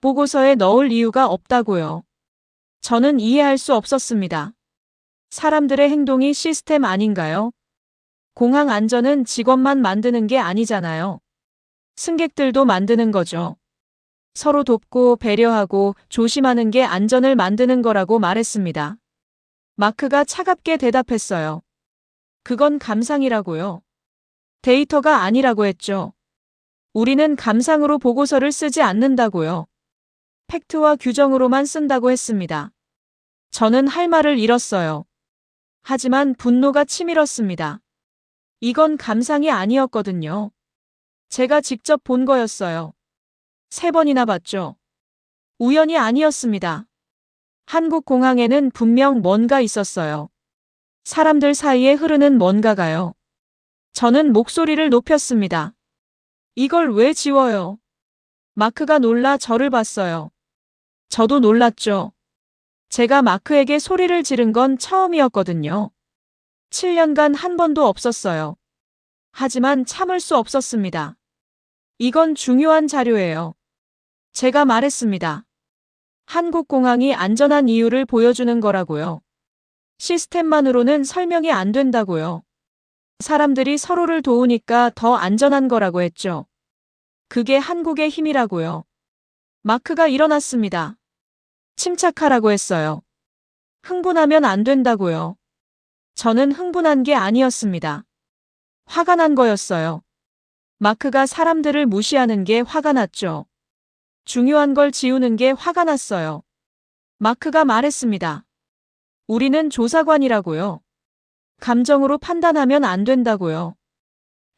보고서에 넣을 이유가 없다고요. 저는 이해할 수 없었습니다. 사람들의 행동이 시스템 아닌가요? 공항 안전은 직원만 만드는 게 아니잖아요. 승객들도 만드는 거죠. 서로 돕고 배려하고 조심하는 게 안전을 만드는 거라고 말했습니다. 마크가 차갑게 대답했어요. 그건 감상이라고요. 데이터가 아니라고 했죠. 우리는 감상으로 보고서를 쓰지 않는다고요. 팩트와 규정으로만 쓴다고 했습니다. 저는 할 말을 잃었어요. 하지만 분노가 치밀었습니다. 이건 감상이 아니었거든요. 제가 직접 본 거였어요. 3번이나 봤죠. 우연이 아니었습니다. 한국 공항에는 분명 뭔가 있었어요. 사람들 사이에 흐르는 뭔가가요. 저는 목소리를 높였습니다. 이걸 왜 지워요? 마크가 놀라 저를 봤어요. 저도 놀랐죠. 제가 마크에게 소리를 지른 건 처음이었거든요. 7년간 한 번도 없었어요. 하지만 참을 수 없었습니다. 이건 중요한 자료예요. 제가 말했습니다. 한국 공항이 안전한 이유를 보여주는 거라고요. 시스템만으로는 설명이 안 된다고요. 사람들이 서로를 도우니까 더 안전한 거라고 했죠. 그게 한국의 힘이라고요. 마크가 일어났습니다. 침착하라고 했어요. 흥분하면 안 된다고요. 저는 흥분한 게 아니었습니다. 화가 난 거였어요. 마크가 사람들을 무시하는 게 화가 났죠. 중요한 걸 지우는 게 화가 났어요. 마크가 말했습니다. 우리는 조사관이라고요. 감정으로 판단하면 안 된다고요.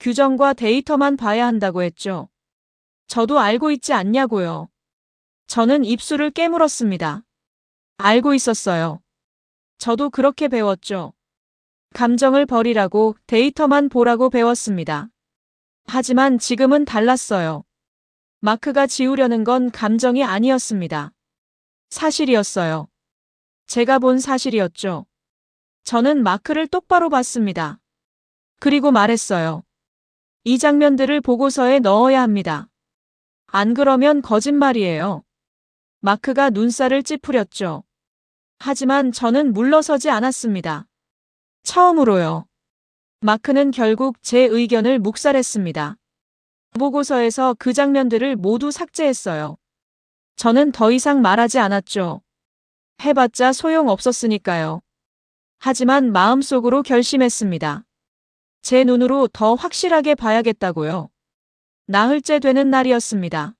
규정과 데이터만 봐야 한다고 했죠. 저도 알고 있지 않냐고요. 저는 입술을 깨물었습니다. 알고 있었어요. 저도 그렇게 배웠죠. 감정을 버리라고 데이터만 보라고 배웠습니다. 하지만 지금은 달랐어요. 마크가 지우려는 건 감정이 아니었습니다. 사실이었어요. 제가 본 사실이었죠. 저는 마크를 똑바로 봤습니다. 그리고 말했어요. 이 장면들을 보고서에 넣어야 합니다. 안 그러면 거짓말이에요. 마크가 눈살을 찌푸렸죠. 하지만 저는 물러서지 않았습니다. 처음으로요. 마크는 결국 제 의견을 묵살했습니다. 보고서에서 그 장면들을 모두 삭제했어요. 저는 더 이상 말하지 않았죠. 해봤자 소용없었으니까요. 하지만 마음속으로 결심했습니다. 제 눈으로 더 확실하게 봐야겠다고요. 나흘째 되는 날이었습니다.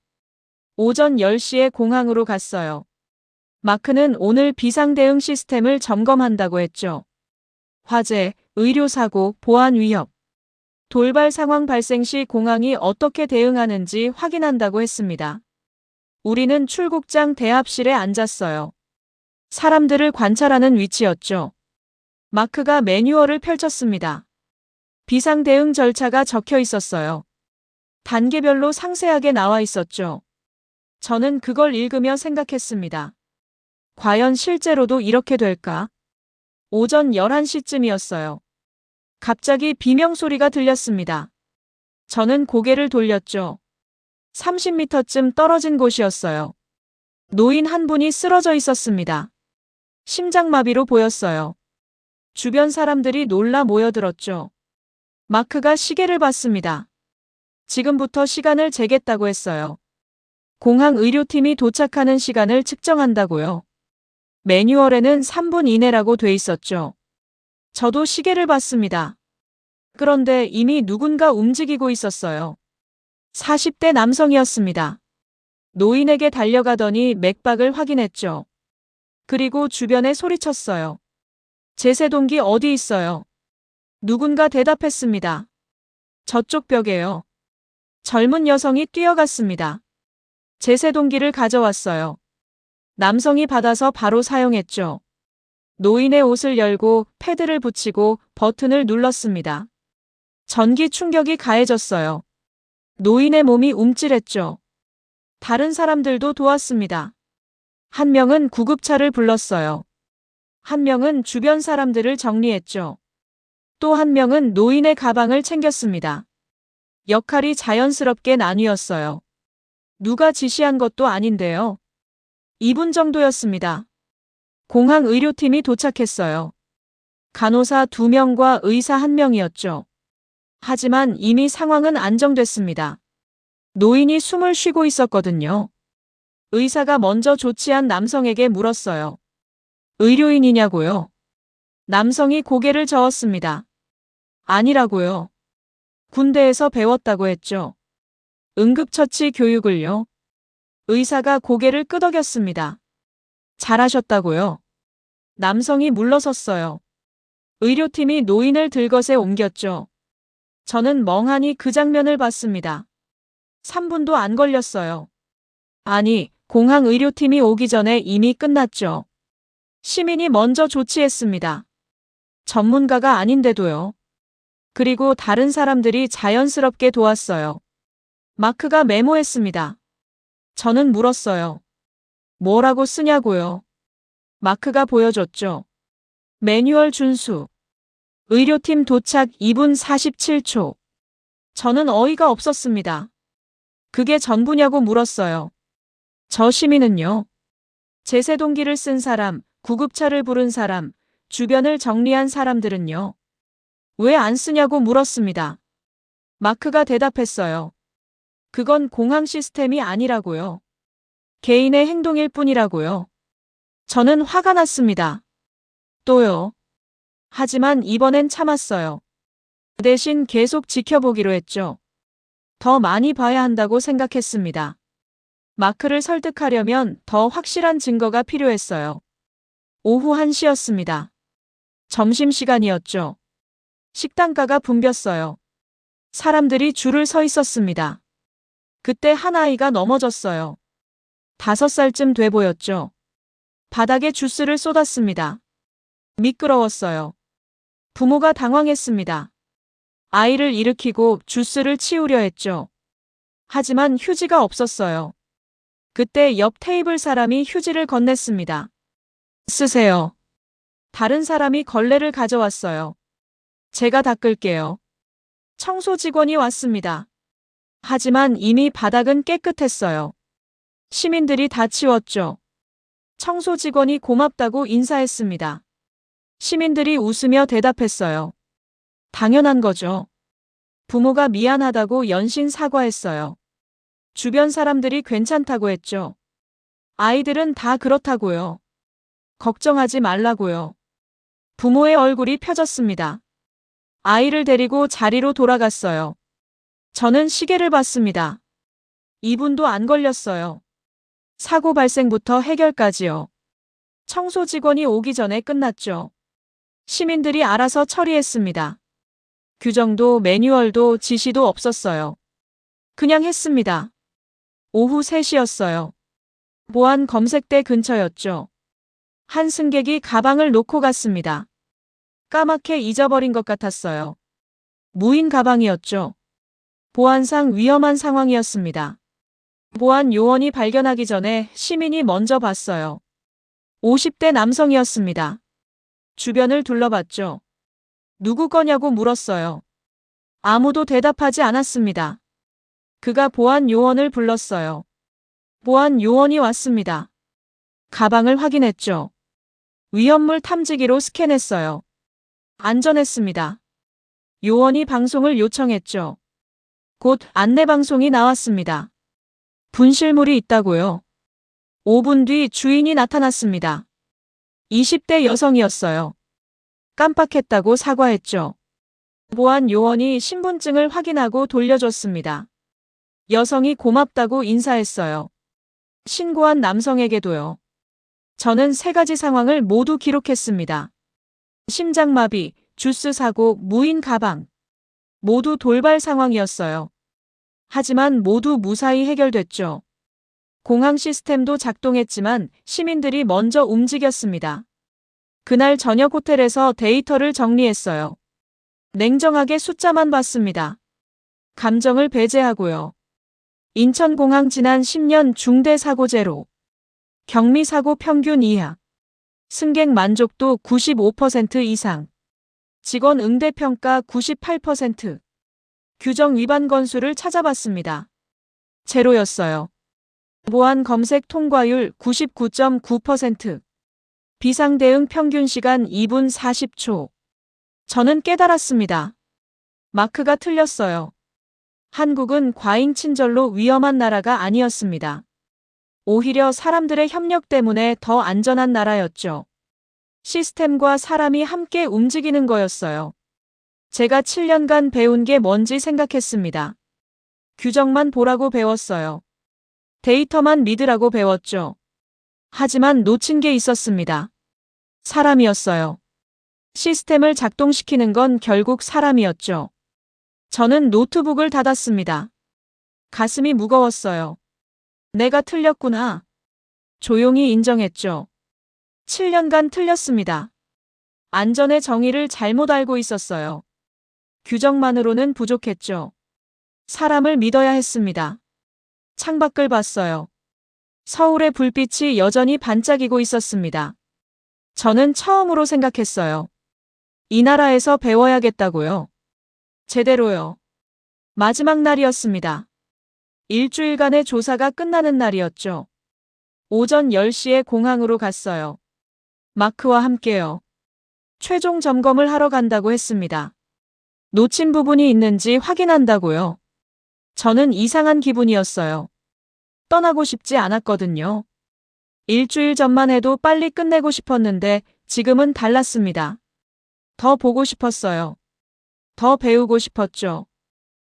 오전 10시에 공항으로 갔어요. 마크는 오늘 비상대응 시스템을 점검한다고 했죠. 화재, 의료사고, 보안 위협, 돌발 상황 발생 시 공항이 어떻게 대응하는지 확인한다고 했습니다. 우리는 출국장 대합실에 앉았어요. 사람들을 관찰하는 위치였죠. 마크가 매뉴얼을 펼쳤습니다. 비상대응 절차가 적혀 있었어요. 단계별로 상세하게 나와 있었죠. 저는 그걸 읽으며 생각했습니다. 과연 실제로도 이렇게 될까? 오전 11시쯤이었어요. 갑자기 비명소리가 들렸습니다. 저는 고개를 돌렸죠. 30m쯤 떨어진 곳이었어요. 노인 한 분이 쓰러져 있었습니다. 심장마비로 보였어요. 주변 사람들이 놀라 모여들었죠. 마크가 시계를 봤습니다. 지금부터 시간을 재겠다고 했어요. 공항 의료팀이 도착하는 시간을 측정한다고요. 매뉴얼에는 3분 이내라고 돼 있었죠. 저도 시계를 봤습니다. 그런데 이미 누군가 움직이고 있었어요. 40대 남성이었습니다. 노인에게 달려가더니 맥박을 확인했죠. 그리고 주변에 소리쳤어요. 제세동기 어디 있어요? 누군가 대답했습니다. 저쪽 벽에요. 젊은 여성이 뛰어갔습니다. 제세동기를 가져왔어요. 남성이 받아서 바로 사용했죠. 노인의 옷을 열고 패드를 붙이고 버튼을 눌렀습니다. 전기 충격이 가해졌어요. 노인의 몸이 움찔했죠. 다른 사람들도 도왔습니다. 한 명은 구급차를 불렀어요. 한 명은 주변 사람들을 정리했죠. 또 한 명은 노인의 가방을 챙겼습니다. 역할이 자연스럽게 나뉘었어요. 누가 지시한 것도 아닌데요. 2분 정도였습니다. 공항 의료팀이 도착했어요. 간호사 2명과 의사 1명이었죠. 하지만 이미 상황은 안정됐습니다. 노인이 숨을 쉬고 있었거든요. 의사가 먼저 조치한 남성에게 물었어요. 의료인이냐고요? 남성이 고개를 저었습니다. 아니라고요. 군대에서 배웠다고 했죠. 응급처치 교육을요. 의사가 고개를 끄덕였습니다. 잘하셨다고요. 남성이 물러섰어요. 의료팀이 노인을 들것에 옮겼죠. 저는 멍하니 그 장면을 봤습니다. 3분도 안 걸렸어요. 아니, 공항 의료팀이 오기 전에 이미 끝났죠. 시민이 먼저 조치했습니다. 전문가가 아닌데도요. 그리고 다른 사람들이 자연스럽게 도왔어요. 마크가 메모했습니다. 저는 물었어요. 뭐라고 쓰냐고요? 마크가 보여줬죠. 매뉴얼 준수. 의료팀 도착 2분 47초. 저는 어이가 없었습니다. 그게 전부냐고 물었어요. 저 시민은요. 제세동기를 쓴 사람, 구급차를 부른 사람, 주변을 정리한 사람들은요. 왜 안 쓰냐고 물었습니다. 마크가 대답했어요. 그건 공항 시스템이 아니라고요. 개인의 행동일 뿐이라고요. 저는 화가 났습니다. 또요. 하지만 이번엔 참았어요. 대신 계속 지켜보기로 했죠. 더 많이 봐야 한다고 생각했습니다. 마크를 설득하려면 더 확실한 증거가 필요했어요. 오후 1시였습니다. 점심시간이었죠. 식당가가 붐볐어요. 사람들이 줄을 서 있었습니다. 그때 한 아이가 넘어졌어요. 5살쯤 돼 보였죠. 바닥에 주스를 쏟았습니다. 미끄러웠어요. 부모가 당황했습니다. 아이를 일으키고 주스를 치우려 했죠. 하지만 휴지가 없었어요. 그때 옆 테이블 사람이 휴지를 건넸습니다. 쓰세요. 다른 사람이 걸레를 가져왔어요. 제가 닦을게요. 청소 직원이 왔습니다. 하지만 이미 바닥은 깨끗했어요. 시민들이 다 치웠죠. 청소 직원이 고맙다고 인사했습니다. 시민들이 웃으며 대답했어요. 당연한 거죠. 부모가 미안하다고 연신 사과했어요. 주변 사람들이 괜찮다고 했죠. 아이들은 다 그렇다고요. 걱정하지 말라고요. 부모의 얼굴이 펴졌습니다. 아이를 데리고 자리로 돌아갔어요. 저는 시계를 봤습니다. 2분도 안 걸렸어요. 사고 발생부터 해결까지요. 청소 직원이 오기 전에 끝났죠. 시민들이 알아서 처리했습니다. 규정도 매뉴얼도 지시도 없었어요. 그냥 했습니다. 오후 3시였어요. 보안 검색대 근처였죠. 한 승객이 가방을 놓고 갔습니다. 까맣게 잊어버린 것 같았어요. 무인 가방이었죠. 보안상 위험한 상황이었습니다. 보안 요원이 발견하기 전에 시민이 먼저 봤어요. 50대 남성이었습니다. 주변을 둘러봤죠. 누구 거냐고 물었어요. 아무도 대답하지 않았습니다. 그가 보안 요원을 불렀어요. 보안 요원이 왔습니다. 가방을 확인했죠. 위험물 탐지기로 스캔했어요. 안전했습니다. 요원이 방송을 요청했죠. 곧 안내방송이 나왔습니다. 분실물이 있다고요. 5분 뒤 주인이 나타났습니다. 20대 여성이었어요. 깜빡했다고 사과했죠. 보안 요원이 신분증을 확인하고 돌려줬습니다. 여성이 고맙다고 인사했어요. 신고한 남성에게도요. 저는 3가지 상황을 모두 기록했습니다. 심장마비, 주스 사고, 무인 가방. 모두 돌발 상황이었어요. 하지만 모두 무사히 해결됐죠. 공항 시스템도 작동했지만 시민들이 먼저 움직였습니다. 그날 저녁 호텔에서 데이터를 정리했어요. 냉정하게 숫자만 봤습니다. 감정을 배제하고요. 인천공항 지난 10년 중대 사고 제로. 경미 사고 평균 이하. 승객 만족도 95% 이상. 직원 응대 평가 98%. 규정 위반 건수를 찾아봤습니다. 제로였어요. 보안 검색 통과율 99.9%. 비상대응 평균 시간 2분 40초. 저는 깨달았습니다. 마크가 틀렸어요. 한국은 과잉 친절로 위험한 나라가 아니었습니다. 오히려 사람들의 협력 때문에 더 안전한 나라였죠. 시스템과 사람이 함께 움직이는 거였어요. 제가 7년간 배운 게 뭔지 생각했습니다. 규정만 보라고 배웠어요. 데이터만 믿으라고 배웠죠. 하지만 놓친 게 있었습니다. 사람이었어요. 시스템을 작동시키는 건 결국 사람이었죠. 저는 노트북을 닫았습니다. 가슴이 무거웠어요. 내가 틀렸구나. 조용히 인정했죠. 7년간 틀렸습니다. 안전의 정의를 잘못 알고 있었어요. 규정만으로는 부족했죠. 사람을 믿어야 했습니다. 창밖을 봤어요. 서울의 불빛이 여전히 반짝이고 있었습니다. 저는 처음으로 생각했어요. 이 나라에서 배워야겠다고요. 제대로요. 마지막 날이었습니다. 일주일간의 조사가 끝나는 날이었죠. 오전 10시에 공항으로 갔어요. 마크와 함께요. 최종 점검을 하러 간다고 했습니다. 놓친 부분이 있는지 확인한다고요. 저는 이상한 기분이었어요. 떠나고 싶지 않았거든요. 일주일 전만 해도 빨리 끝내고 싶었는데 지금은 달랐습니다. 더 보고 싶었어요. 더 배우고 싶었죠.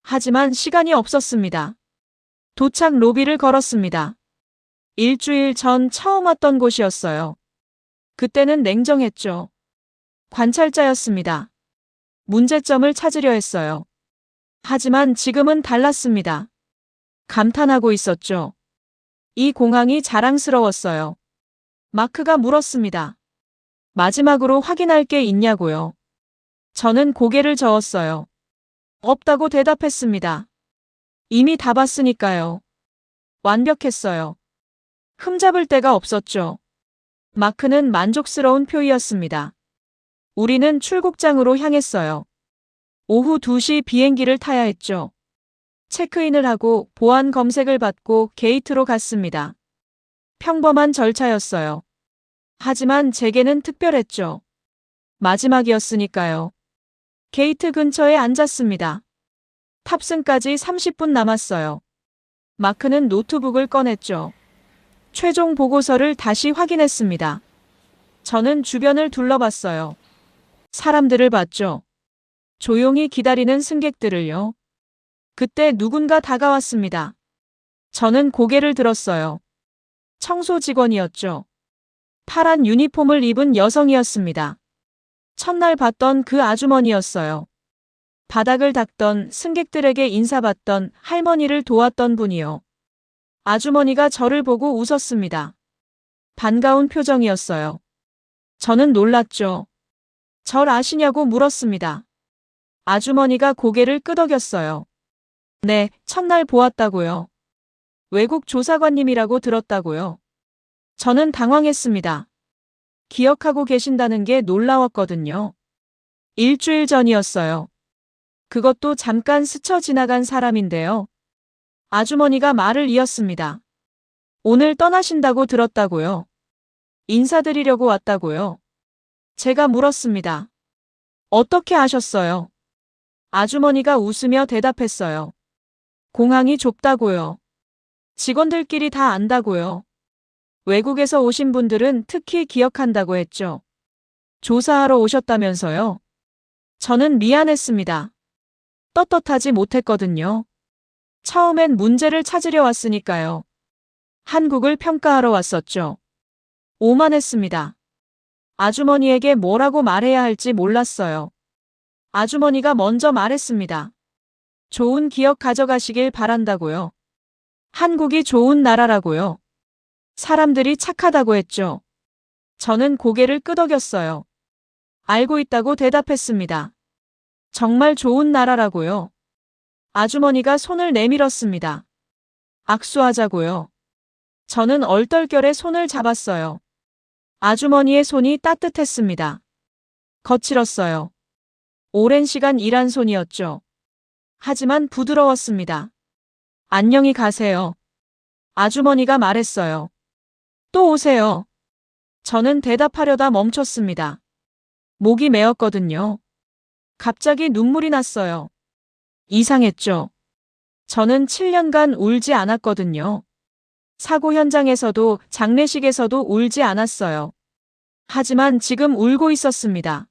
하지만 시간이 없었습니다. 도착 로비를 걸었습니다. 일주일 전 처음 왔던 곳이었어요. 그때는 냉정했죠. 관찰자였습니다. 문제점을 찾으려 했어요. 하지만 지금은 달랐습니다. 감탄하고 있었죠. 이 공항이 자랑스러웠어요. 마크가 물었습니다. 마지막으로 확인할 게 있냐고요. 저는 고개를 저었어요. 없다고 대답했습니다. 이미 다 봤으니까요. 완벽했어요. 흠잡을 데가 없었죠. 마크는 만족스러운 표이였습니다. 우리는 출국장으로 향했어요. 오후 2시 비행기를 타야 했죠. 체크인을 하고 보안 검색을 받고 게이트로 갔습니다. 평범한 절차였어요. 하지만 제게는 특별했죠. 마지막이었으니까요. 게이트 근처에 앉았습니다. 탑승까지 30분 남았어요. 마크는 노트북을 꺼냈죠. 최종 보고서를 다시 확인했습니다. 저는 주변을 둘러봤어요. 사람들을 봤죠. 조용히 기다리는 승객들을요. 그때 누군가 다가왔습니다. 저는 고개를 들었어요. 청소 직원이었죠. 파란 유니폼을 입은 여성이었습니다. 첫날 봤던 그 아주머니였어요. 바닥을 닦던 승객들에게 인사받던 할머니를 도왔던 분이요. 아주머니가 저를 보고 웃었습니다. 반가운 표정이었어요. 저는 놀랐죠. 절 아시냐고 물었습니다. 아주머니가 고개를 끄덕였어요. 네, 첫날 보았다고요. 외국 조사관님이라고 들었다고요. 저는 당황했습니다. 기억하고 계신다는 게 놀라웠거든요. 일주일 전이었어요. 그것도 잠깐 스쳐 지나간 사람인데요. 아주머니가 말을 이었습니다. 오늘 떠나신다고 들었다고요. 인사드리려고 왔다고요. 제가 물었습니다. 어떻게 아셨어요? 아주머니가 웃으며 대답했어요. 공항이 좁다고요. 직원들끼리 다 안다고요. 외국에서 오신 분들은 특히 기억한다고 했죠. 조사하러 오셨다면서요? 저는 미안했습니다. 떳떳하지 못했거든요. 처음엔 문제를 찾으려 왔으니까요. 한국을 평가하러 왔었죠. 오만했습니다. 아주머니에게 뭐라고 말해야 할지 몰랐어요. 아주머니가 먼저 말했습니다. 좋은 기억 가져가시길 바란다고요. 한국이 좋은 나라라고요. 사람들이 착하다고 했죠. 저는 고개를 끄덕였어요. 알고 있다고 대답했습니다. 정말 좋은 나라라고요. 아주머니가 손을 내밀었습니다. 악수하자고요. 저는 얼떨결에 손을 잡았어요. 아주머니의 손이 따뜻했습니다. 거칠었어요. 오랜 시간 일한 손이었죠. 하지만 부드러웠습니다. 안녕히 가세요. 아주머니가 말했어요. 또 오세요. 저는 대답하려다 멈췄습니다. 목이 메었거든요. 갑자기 눈물이 났어요. 이상했죠. 저는 7년간 울지 않았거든요. 사고 현장에서도 장례식에서도 울지 않았어요. 하지만 지금 울고 있었습니다.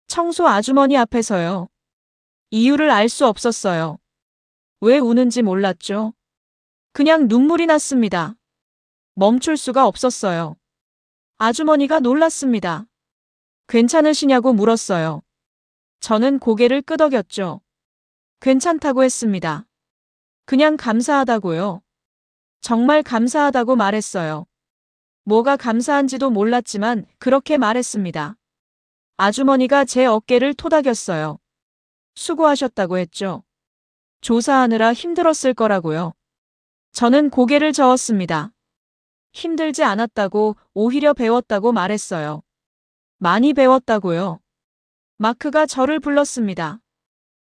청소 아주머니 앞에서요. 이유를 알 수 없었어요. 왜 우는지 몰랐죠. 그냥 눈물이 났습니다. 멈출 수가 없었어요. 아주머니가 놀랐습니다. 괜찮으시냐고 물었어요. 저는 고개를 끄덕였죠. 괜찮다고 했습니다. 그냥 감사하다고요. 정말 감사하다고 말했어요. 뭐가 감사한지도 몰랐지만 그렇게 말했습니다. 아주머니가 제 어깨를 토닥였어요. 수고하셨다고 했죠. 조사하느라 힘들었을 거라고요. 저는 고개를 저었습니다. 힘들지 않았다고, 오히려 배웠다고 말했어요. 많이 배웠다고요. 마크가 저를 불렀습니다.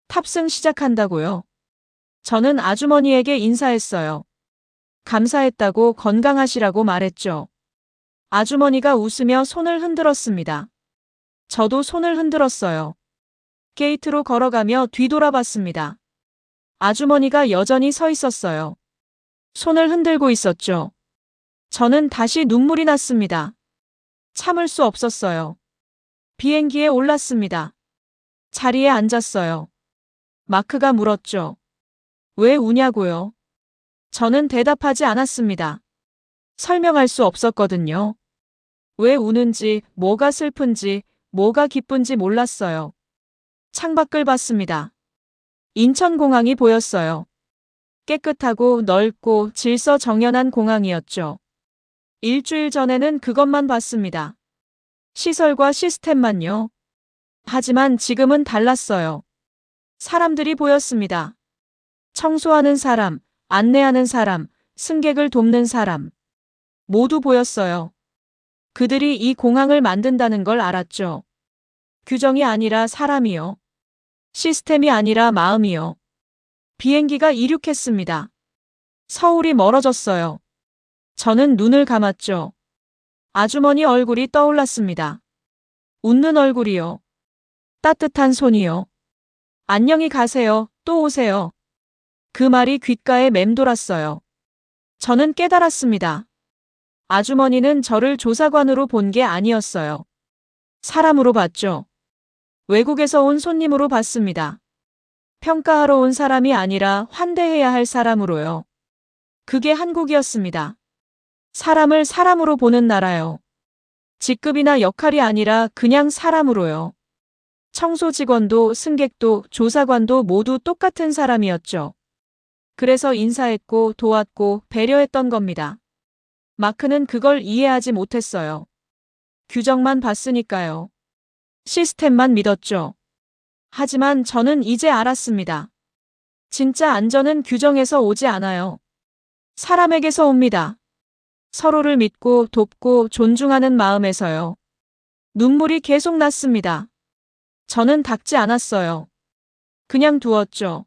탑승 시작한다고요. 저는 아주머니에게 인사했어요. 감사했다고, 건강하시라고 말했죠. 아주머니가 웃으며 손을 흔들었습니다. 저도 손을 흔들었어요. 게이트로 걸어가며 뒤돌아봤습니다. 아주머니가 여전히 서 있었어요. 손을 흔들고 있었죠. 저는 다시 눈물이 났습니다. 참을 수 없었어요. 비행기에 올랐습니다. 자리에 앉았어요. 마크가 물었죠. 왜 우냐고요? 저는 대답하지 않았습니다. 설명할 수 없었거든요. 왜 우는지, 뭐가 슬픈지, 뭐가 기쁜지 몰랐어요. 창밖을 봤습니다. 인천공항이 보였어요. 깨끗하고 넓고 질서정연한 공항이었죠. 일주일 전에는 그것만 봤습니다. 시설과 시스템만요. 하지만 지금은 달랐어요. 사람들이 보였습니다. 청소하는 사람, 안내하는 사람, 승객을 돕는 사람. 모두 보였어요. 그들이 이 공항을 만든다는 걸 알았죠. 규정이 아니라 사람이요. 시스템이 아니라 마음이요. 비행기가 이륙했습니다. 서울이 멀어졌어요. 저는 눈을 감았죠. 아주머니 얼굴이 떠올랐습니다. 웃는 얼굴이요. 따뜻한 손이요. 안녕히 가세요. 또 오세요. 그 말이 귓가에 맴돌았어요. 저는 깨달았습니다. 아주머니는 저를 조사관으로 본 게 아니었어요. 사람으로 봤죠. 외국에서 온 손님으로 봤습니다. 평가하러 온 사람이 아니라 환대해야 할 사람으로요. 그게 한국이었습니다. 사람을 사람으로 보는 나라요. 직급이나 역할이 아니라 그냥 사람으로요. 청소 직원도 승객도 조사관도 모두 똑같은 사람이었죠. 그래서 인사했고 도왔고 배려했던 겁니다. 마크는 그걸 이해하지 못했어요. 규정만 봤으니까요. 시스템만 믿었죠. 하지만 저는 이제 알았습니다. 진짜 안전은 규정에서 오지 않아요. 사람에게서 옵니다. 서로를 믿고 돕고 존중하는 마음에서요. 눈물이 계속 났습니다. 저는 닦지 않았어요. 그냥 두었죠.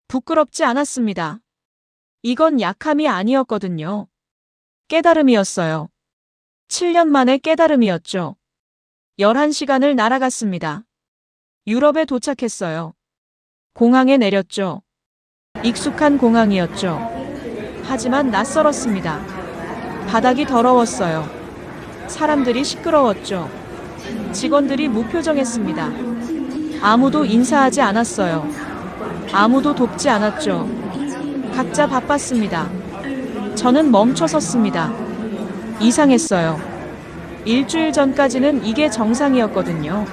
부끄럽지 않았습니다. 이건 약함이 아니었거든요. 깨달음이었어요. 7년 만의 깨달음이었죠. 11시간을 날아갔습니다. 유럽에 도착했어요. 공항에 내렸죠. 익숙한 공항이었죠. 하지만 낯설었습니다. 바닥이 더러웠어요. 사람들이 시끄러웠죠. 직원들이 무표정했습니다. 아무도 인사하지 않았어요. 아무도 돕지 않았죠. 각자 바빴습니다. 저는 멈춰섰습니다. 이상했어요. 일주일 전까지는 이게 정상이었거든요.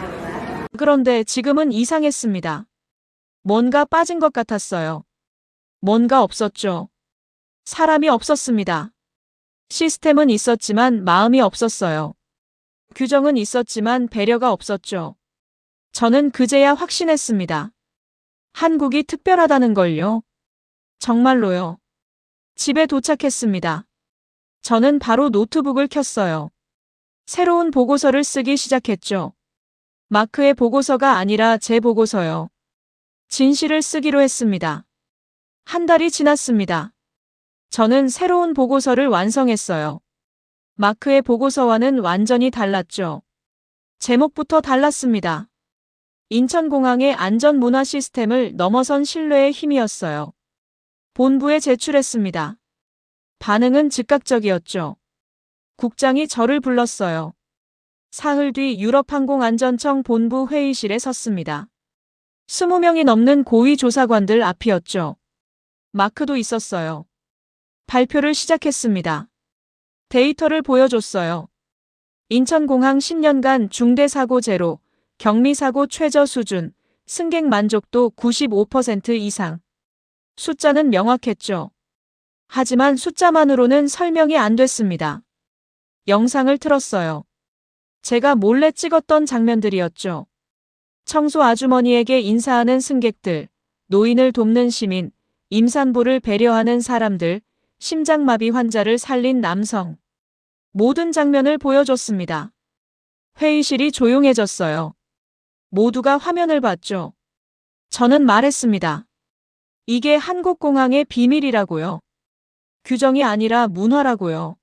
그런데 지금은 이상했습니다. 뭔가 빠진 것 같았어요. 뭔가 없었죠. 사람이 없었습니다. 시스템은 있었지만 마음이 없었어요. 규정은 있었지만 배려가 없었죠. 저는 그제야 확신했습니다. 한국이 특별하다는 걸요. 정말로요. 집에 도착했습니다. 저는 바로 노트북을 켰어요. 새로운 보고서를 쓰기 시작했죠. 마크의 보고서가 아니라 제 보고서요. 진실을 쓰기로 했습니다. 한 달이 지났습니다. 저는 새로운 보고서를 완성했어요. 마크의 보고서와는 완전히 달랐죠. 제목부터 달랐습니다. 인천공항의 안전문화 시스템을 넘어선 신뢰의 힘이었어요. 본부에 제출했습니다. 반응은 즉각적이었죠. 국장이 저를 불렀어요. 사흘 뒤 유럽항공안전청 본부 회의실에 섰습니다. 20명이 넘는 고위 조사관들 앞이었죠. 마크도 있었어요. 발표를 시작했습니다. 데이터를 보여줬어요. 인천공항 10년간 중대사고 제로, 경미사고 최저 수준, 승객 만족도 95% 이상. 숫자는 명확했죠. 하지만 숫자만으로는 설명이 안 됐습니다. 영상을 틀었어요. 제가 몰래 찍었던 장면들이었죠. 청소 아주머니에게 인사하는 승객들, 노인을 돕는 시민, 임산부를 배려하는 사람들, 심장마비 환자를 살린 남성. 모든 장면을 보여줬습니다. 회의실이 조용해졌어요. 모두가 화면을 봤죠. 저는 말했습니다. 이게 한국공항의 비밀이라고요. 규정이 아니라 문화라고요.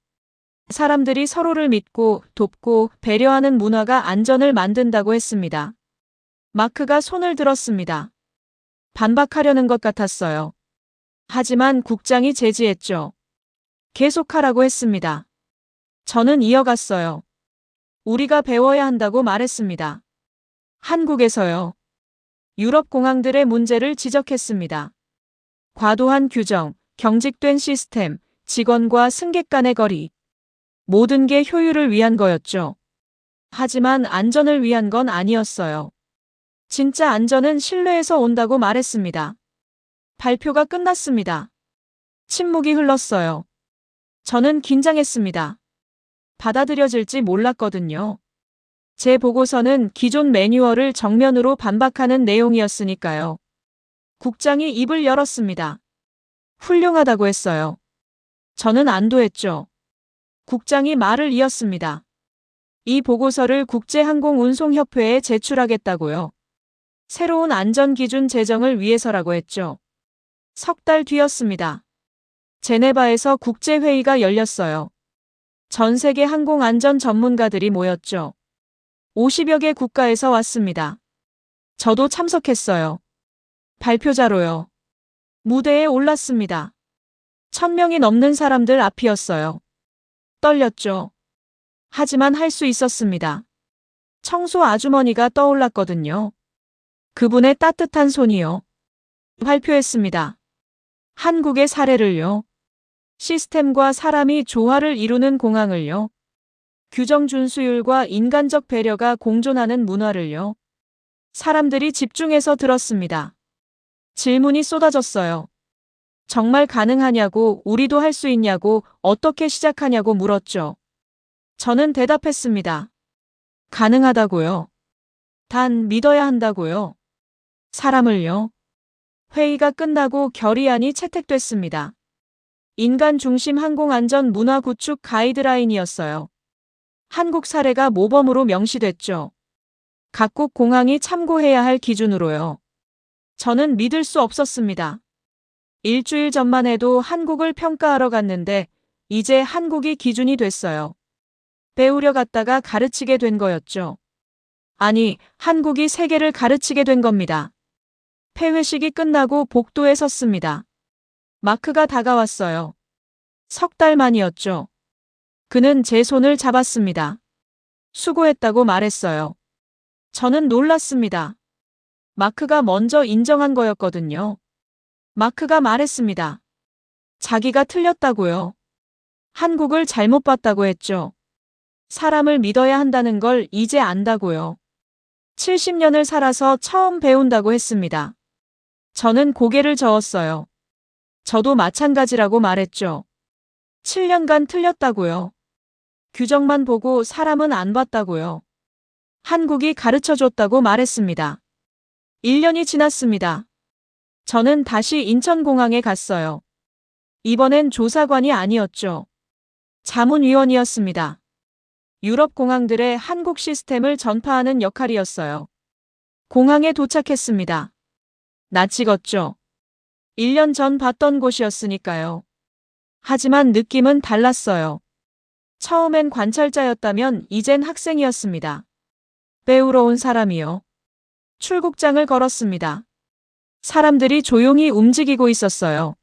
사람들이 서로를 믿고 돕고 배려하는 문화가 안전을 만든다고 했습니다. 마크가 손을 들었습니다. 반박하려는 것 같았어요. 하지만 국장이 제지했죠. 계속하라고 했습니다. 저는 이어갔어요. 우리가 배워야 한다고 말했습니다. 한국에서요. 유럽 공항들의 문제를 지적했습니다. 과도한 규정, 경직된 시스템, 직원과 승객 간의 거리. 모든 게 효율을 위한 거였죠. 하지만 안전을 위한 건 아니었어요. 진짜 안전은 신뢰에서 온다고 말했습니다. 발표가 끝났습니다. 침묵이 흘렀어요. 저는 긴장했습니다. 받아들여질지 몰랐거든요. 제 보고서는 기존 매뉴얼을 정면으로 반박하는 내용이었으니까요. 국장이 입을 열었습니다. 훌륭하다고 했어요. 저는 안도했죠. 국장이 말을 이었습니다. 이 보고서를 국제항공운송협회에 제출하겠다고요. 새로운 안전기준 제정을 위해서라고 했죠. 석 달 뒤였습니다. 제네바에서 국제회의가 열렸어요. 전 세계 항공안전 전문가들이 모였죠. 50여 개 국가에서 왔습니다. 저도 참석했어요. 발표자로요. 무대에 올랐습니다. 1000명이 넘는 사람들 앞이었어요. 떨렸죠. 하지만 할 수 있었습니다. 청소 아주머니가 떠올랐거든요. 그분의 따뜻한 손이요. 발표했습니다. 한국의 사례를요. 시스템과 사람이 조화를 이루는 공항을요. 규정 준수율과 인간적 배려가 공존하는 문화를요. 사람들이 집중해서 들었습니다. 질문이 쏟아졌어요. 정말 가능하냐고, 우리도 할 수 있냐고, 어떻게 시작하냐고 물었죠. 저는 대답했습니다. 가능하다고요. 단 믿어야 한다고요. 사람을요. 회의가 끝나고 결의안이 채택됐습니다. 인간 중심 항공안전 문화 구축 가이드라인이었어요. 한국 사례가 모범으로 명시됐죠. 각국 공항이 참고해야 할 기준으로요. 저는 믿을 수 없었습니다. 일주일 전만 해도 한국을 평가하러 갔는데 이제 한국이 기준이 됐어요. 배우려 갔다가 가르치게 된 거였죠. 아니, 한국이 세계를 가르치게 된 겁니다. 폐회식이 끝나고 복도에 섰습니다. 마크가 다가왔어요. 석 달 만이었죠. 그는 제 손을 잡았습니다. 수고했다고 말했어요. 저는 놀랐습니다. 마크가 먼저 인정한 거였거든요. 마크가 말했습니다. 자기가 틀렸다고요. 한국을 잘못 봤다고 했죠. 사람을 믿어야 한다는 걸 이제 안다고요. 70년을 살아서 처음 배운다고 했습니다. 저는 고개를 저었어요. 저도 마찬가지라고 말했죠. 7년간 틀렸다고요. 규정만 보고 사람은 안 봤다고요. 한국이 가르쳐줬다고 말했습니다. 1년이 지났습니다. 저는 다시 인천공항에 갔어요. 이번엔 조사관이 아니었죠. 자문위원이었습니다. 유럽 공항들의 한국 시스템을 전파하는 역할이었어요. 공항에 도착했습니다. 낯익었죠. 1년 전 봤던 곳이었으니까요. 하지만 느낌은 달랐어요. 처음엔 관찰자였다면 이젠 학생이었습니다. 배우러 온 사람이요. 출국장을 걸었습니다. 사람들이 조용히 움직이고 있었어요.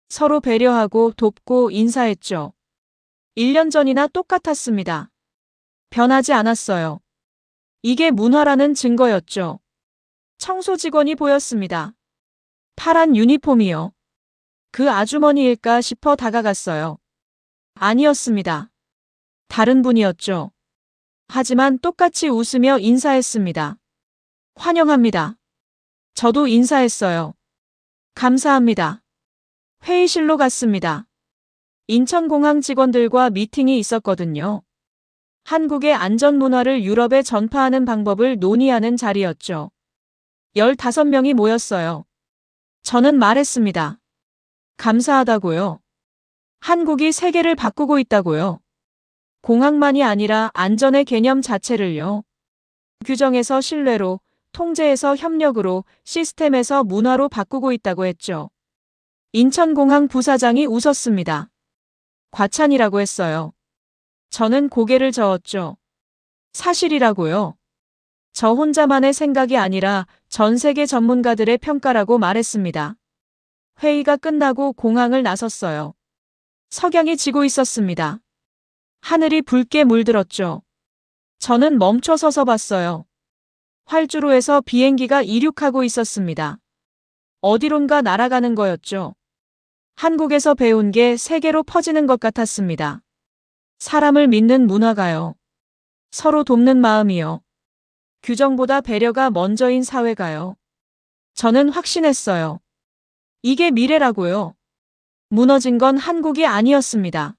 서로 배려하고 돕고 인사했죠. 1년 전이나 똑같았습니다. 변하지 않았어요. 이게 문화라는 증거였죠. 청소 직원이 보였습니다. 파란 유니폼이요. 그 아주머니일까 싶어 다가갔어요. 아니었습니다. 다른 분이었죠. 하지만 똑같이 웃으며 인사했습니다. 환영합니다. 저도 인사했어요. 감사합니다. 회의실로 갔습니다. 인천공항 직원들과 미팅이 있었거든요. 한국의 안전문화를 유럽에 전파하는 방법을 논의하는 자리였죠. 15명이 모였어요. 저는 말했습니다. 감사하다고요. 한국이 세계를 바꾸고 있다고요. 공항만이 아니라 안전의 개념 자체를요. 규정에서 신뢰로, 통제에서 협력으로, 시스템에서 문화로 바꾸고 있다고 했죠. 인천공항 부사장이 웃었습니다. 과찬이라고 했어요. 저는 고개를 저었죠. 사실이라고요. 저 혼자만의 생각이 아니라 전 세계 전문가들의 평가라고 말했습니다. 회의가 끝나고 공항을 나섰어요. 석양이 지고 있었습니다. 하늘이 붉게 물들었죠. 저는 멈춰 서서 봤어요. 활주로에서 비행기가 이륙하고 있었습니다. 어디론가 날아가는 거였죠. 한국에서 배운 게 세계로 퍼지는 것 같았습니다. 사람을 믿는 문화가요. 서로 돕는 마음이요. 규정보다 배려가 먼저인 사회가요. 저는 확신했어요. 이게 미래라고요. 무너진 건 한국이 아니었습니다.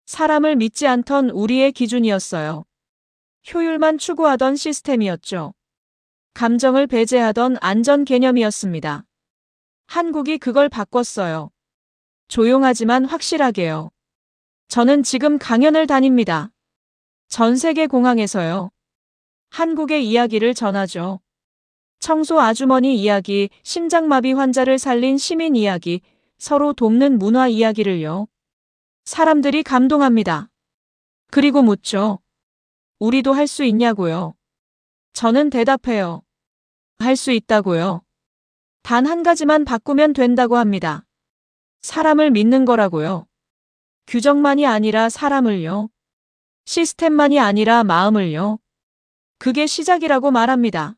사람을 믿지 않던 우리의 기준이었어요. 효율만 추구하던 시스템이었죠. 감정을 배제하던 안전 개념이었습니다. 한국이 그걸 바꿨어요. 조용하지만 확실하게요. 저는 지금 강연을 다닙니다. 전 세계 공항에서요. 한국의 이야기를 전하죠. 청소 아주머니 이야기, 심장마비 환자를 살린 시민 이야기, 서로 돕는 문화 이야기를요. 사람들이 감동합니다. 그리고 묻죠. 우리도 할 수 있냐고요. 저는 대답해요. 할 수 있다고요. 단 한 가지만 바꾸면 된다고 합니다. 사람을 믿는 거라고요. 규정만이 아니라 사람을요. 시스템만이 아니라 마음을요. 그게 시작이라고 말합니다.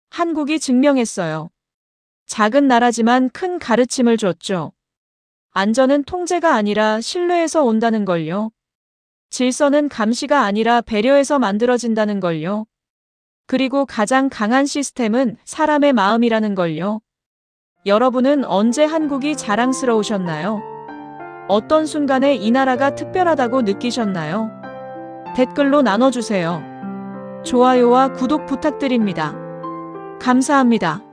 한국이 증명했어요. 작은 나라지만 큰 가르침을 줬죠. 안전은 통제가 아니라 신뢰에서 온다는 걸요. 질서는 감시가 아니라 배려에서 만들어진다는 걸요. 그리고 가장 강한 시스템은 사람의 마음이라는 걸요. 여러분은 언제 한국이 자랑스러우셨나요? 어떤 순간에 이 나라가 특별하다고 느끼셨나요? 댓글로 나눠주세요. 좋아요와 구독 부탁드립니다. 감사합니다.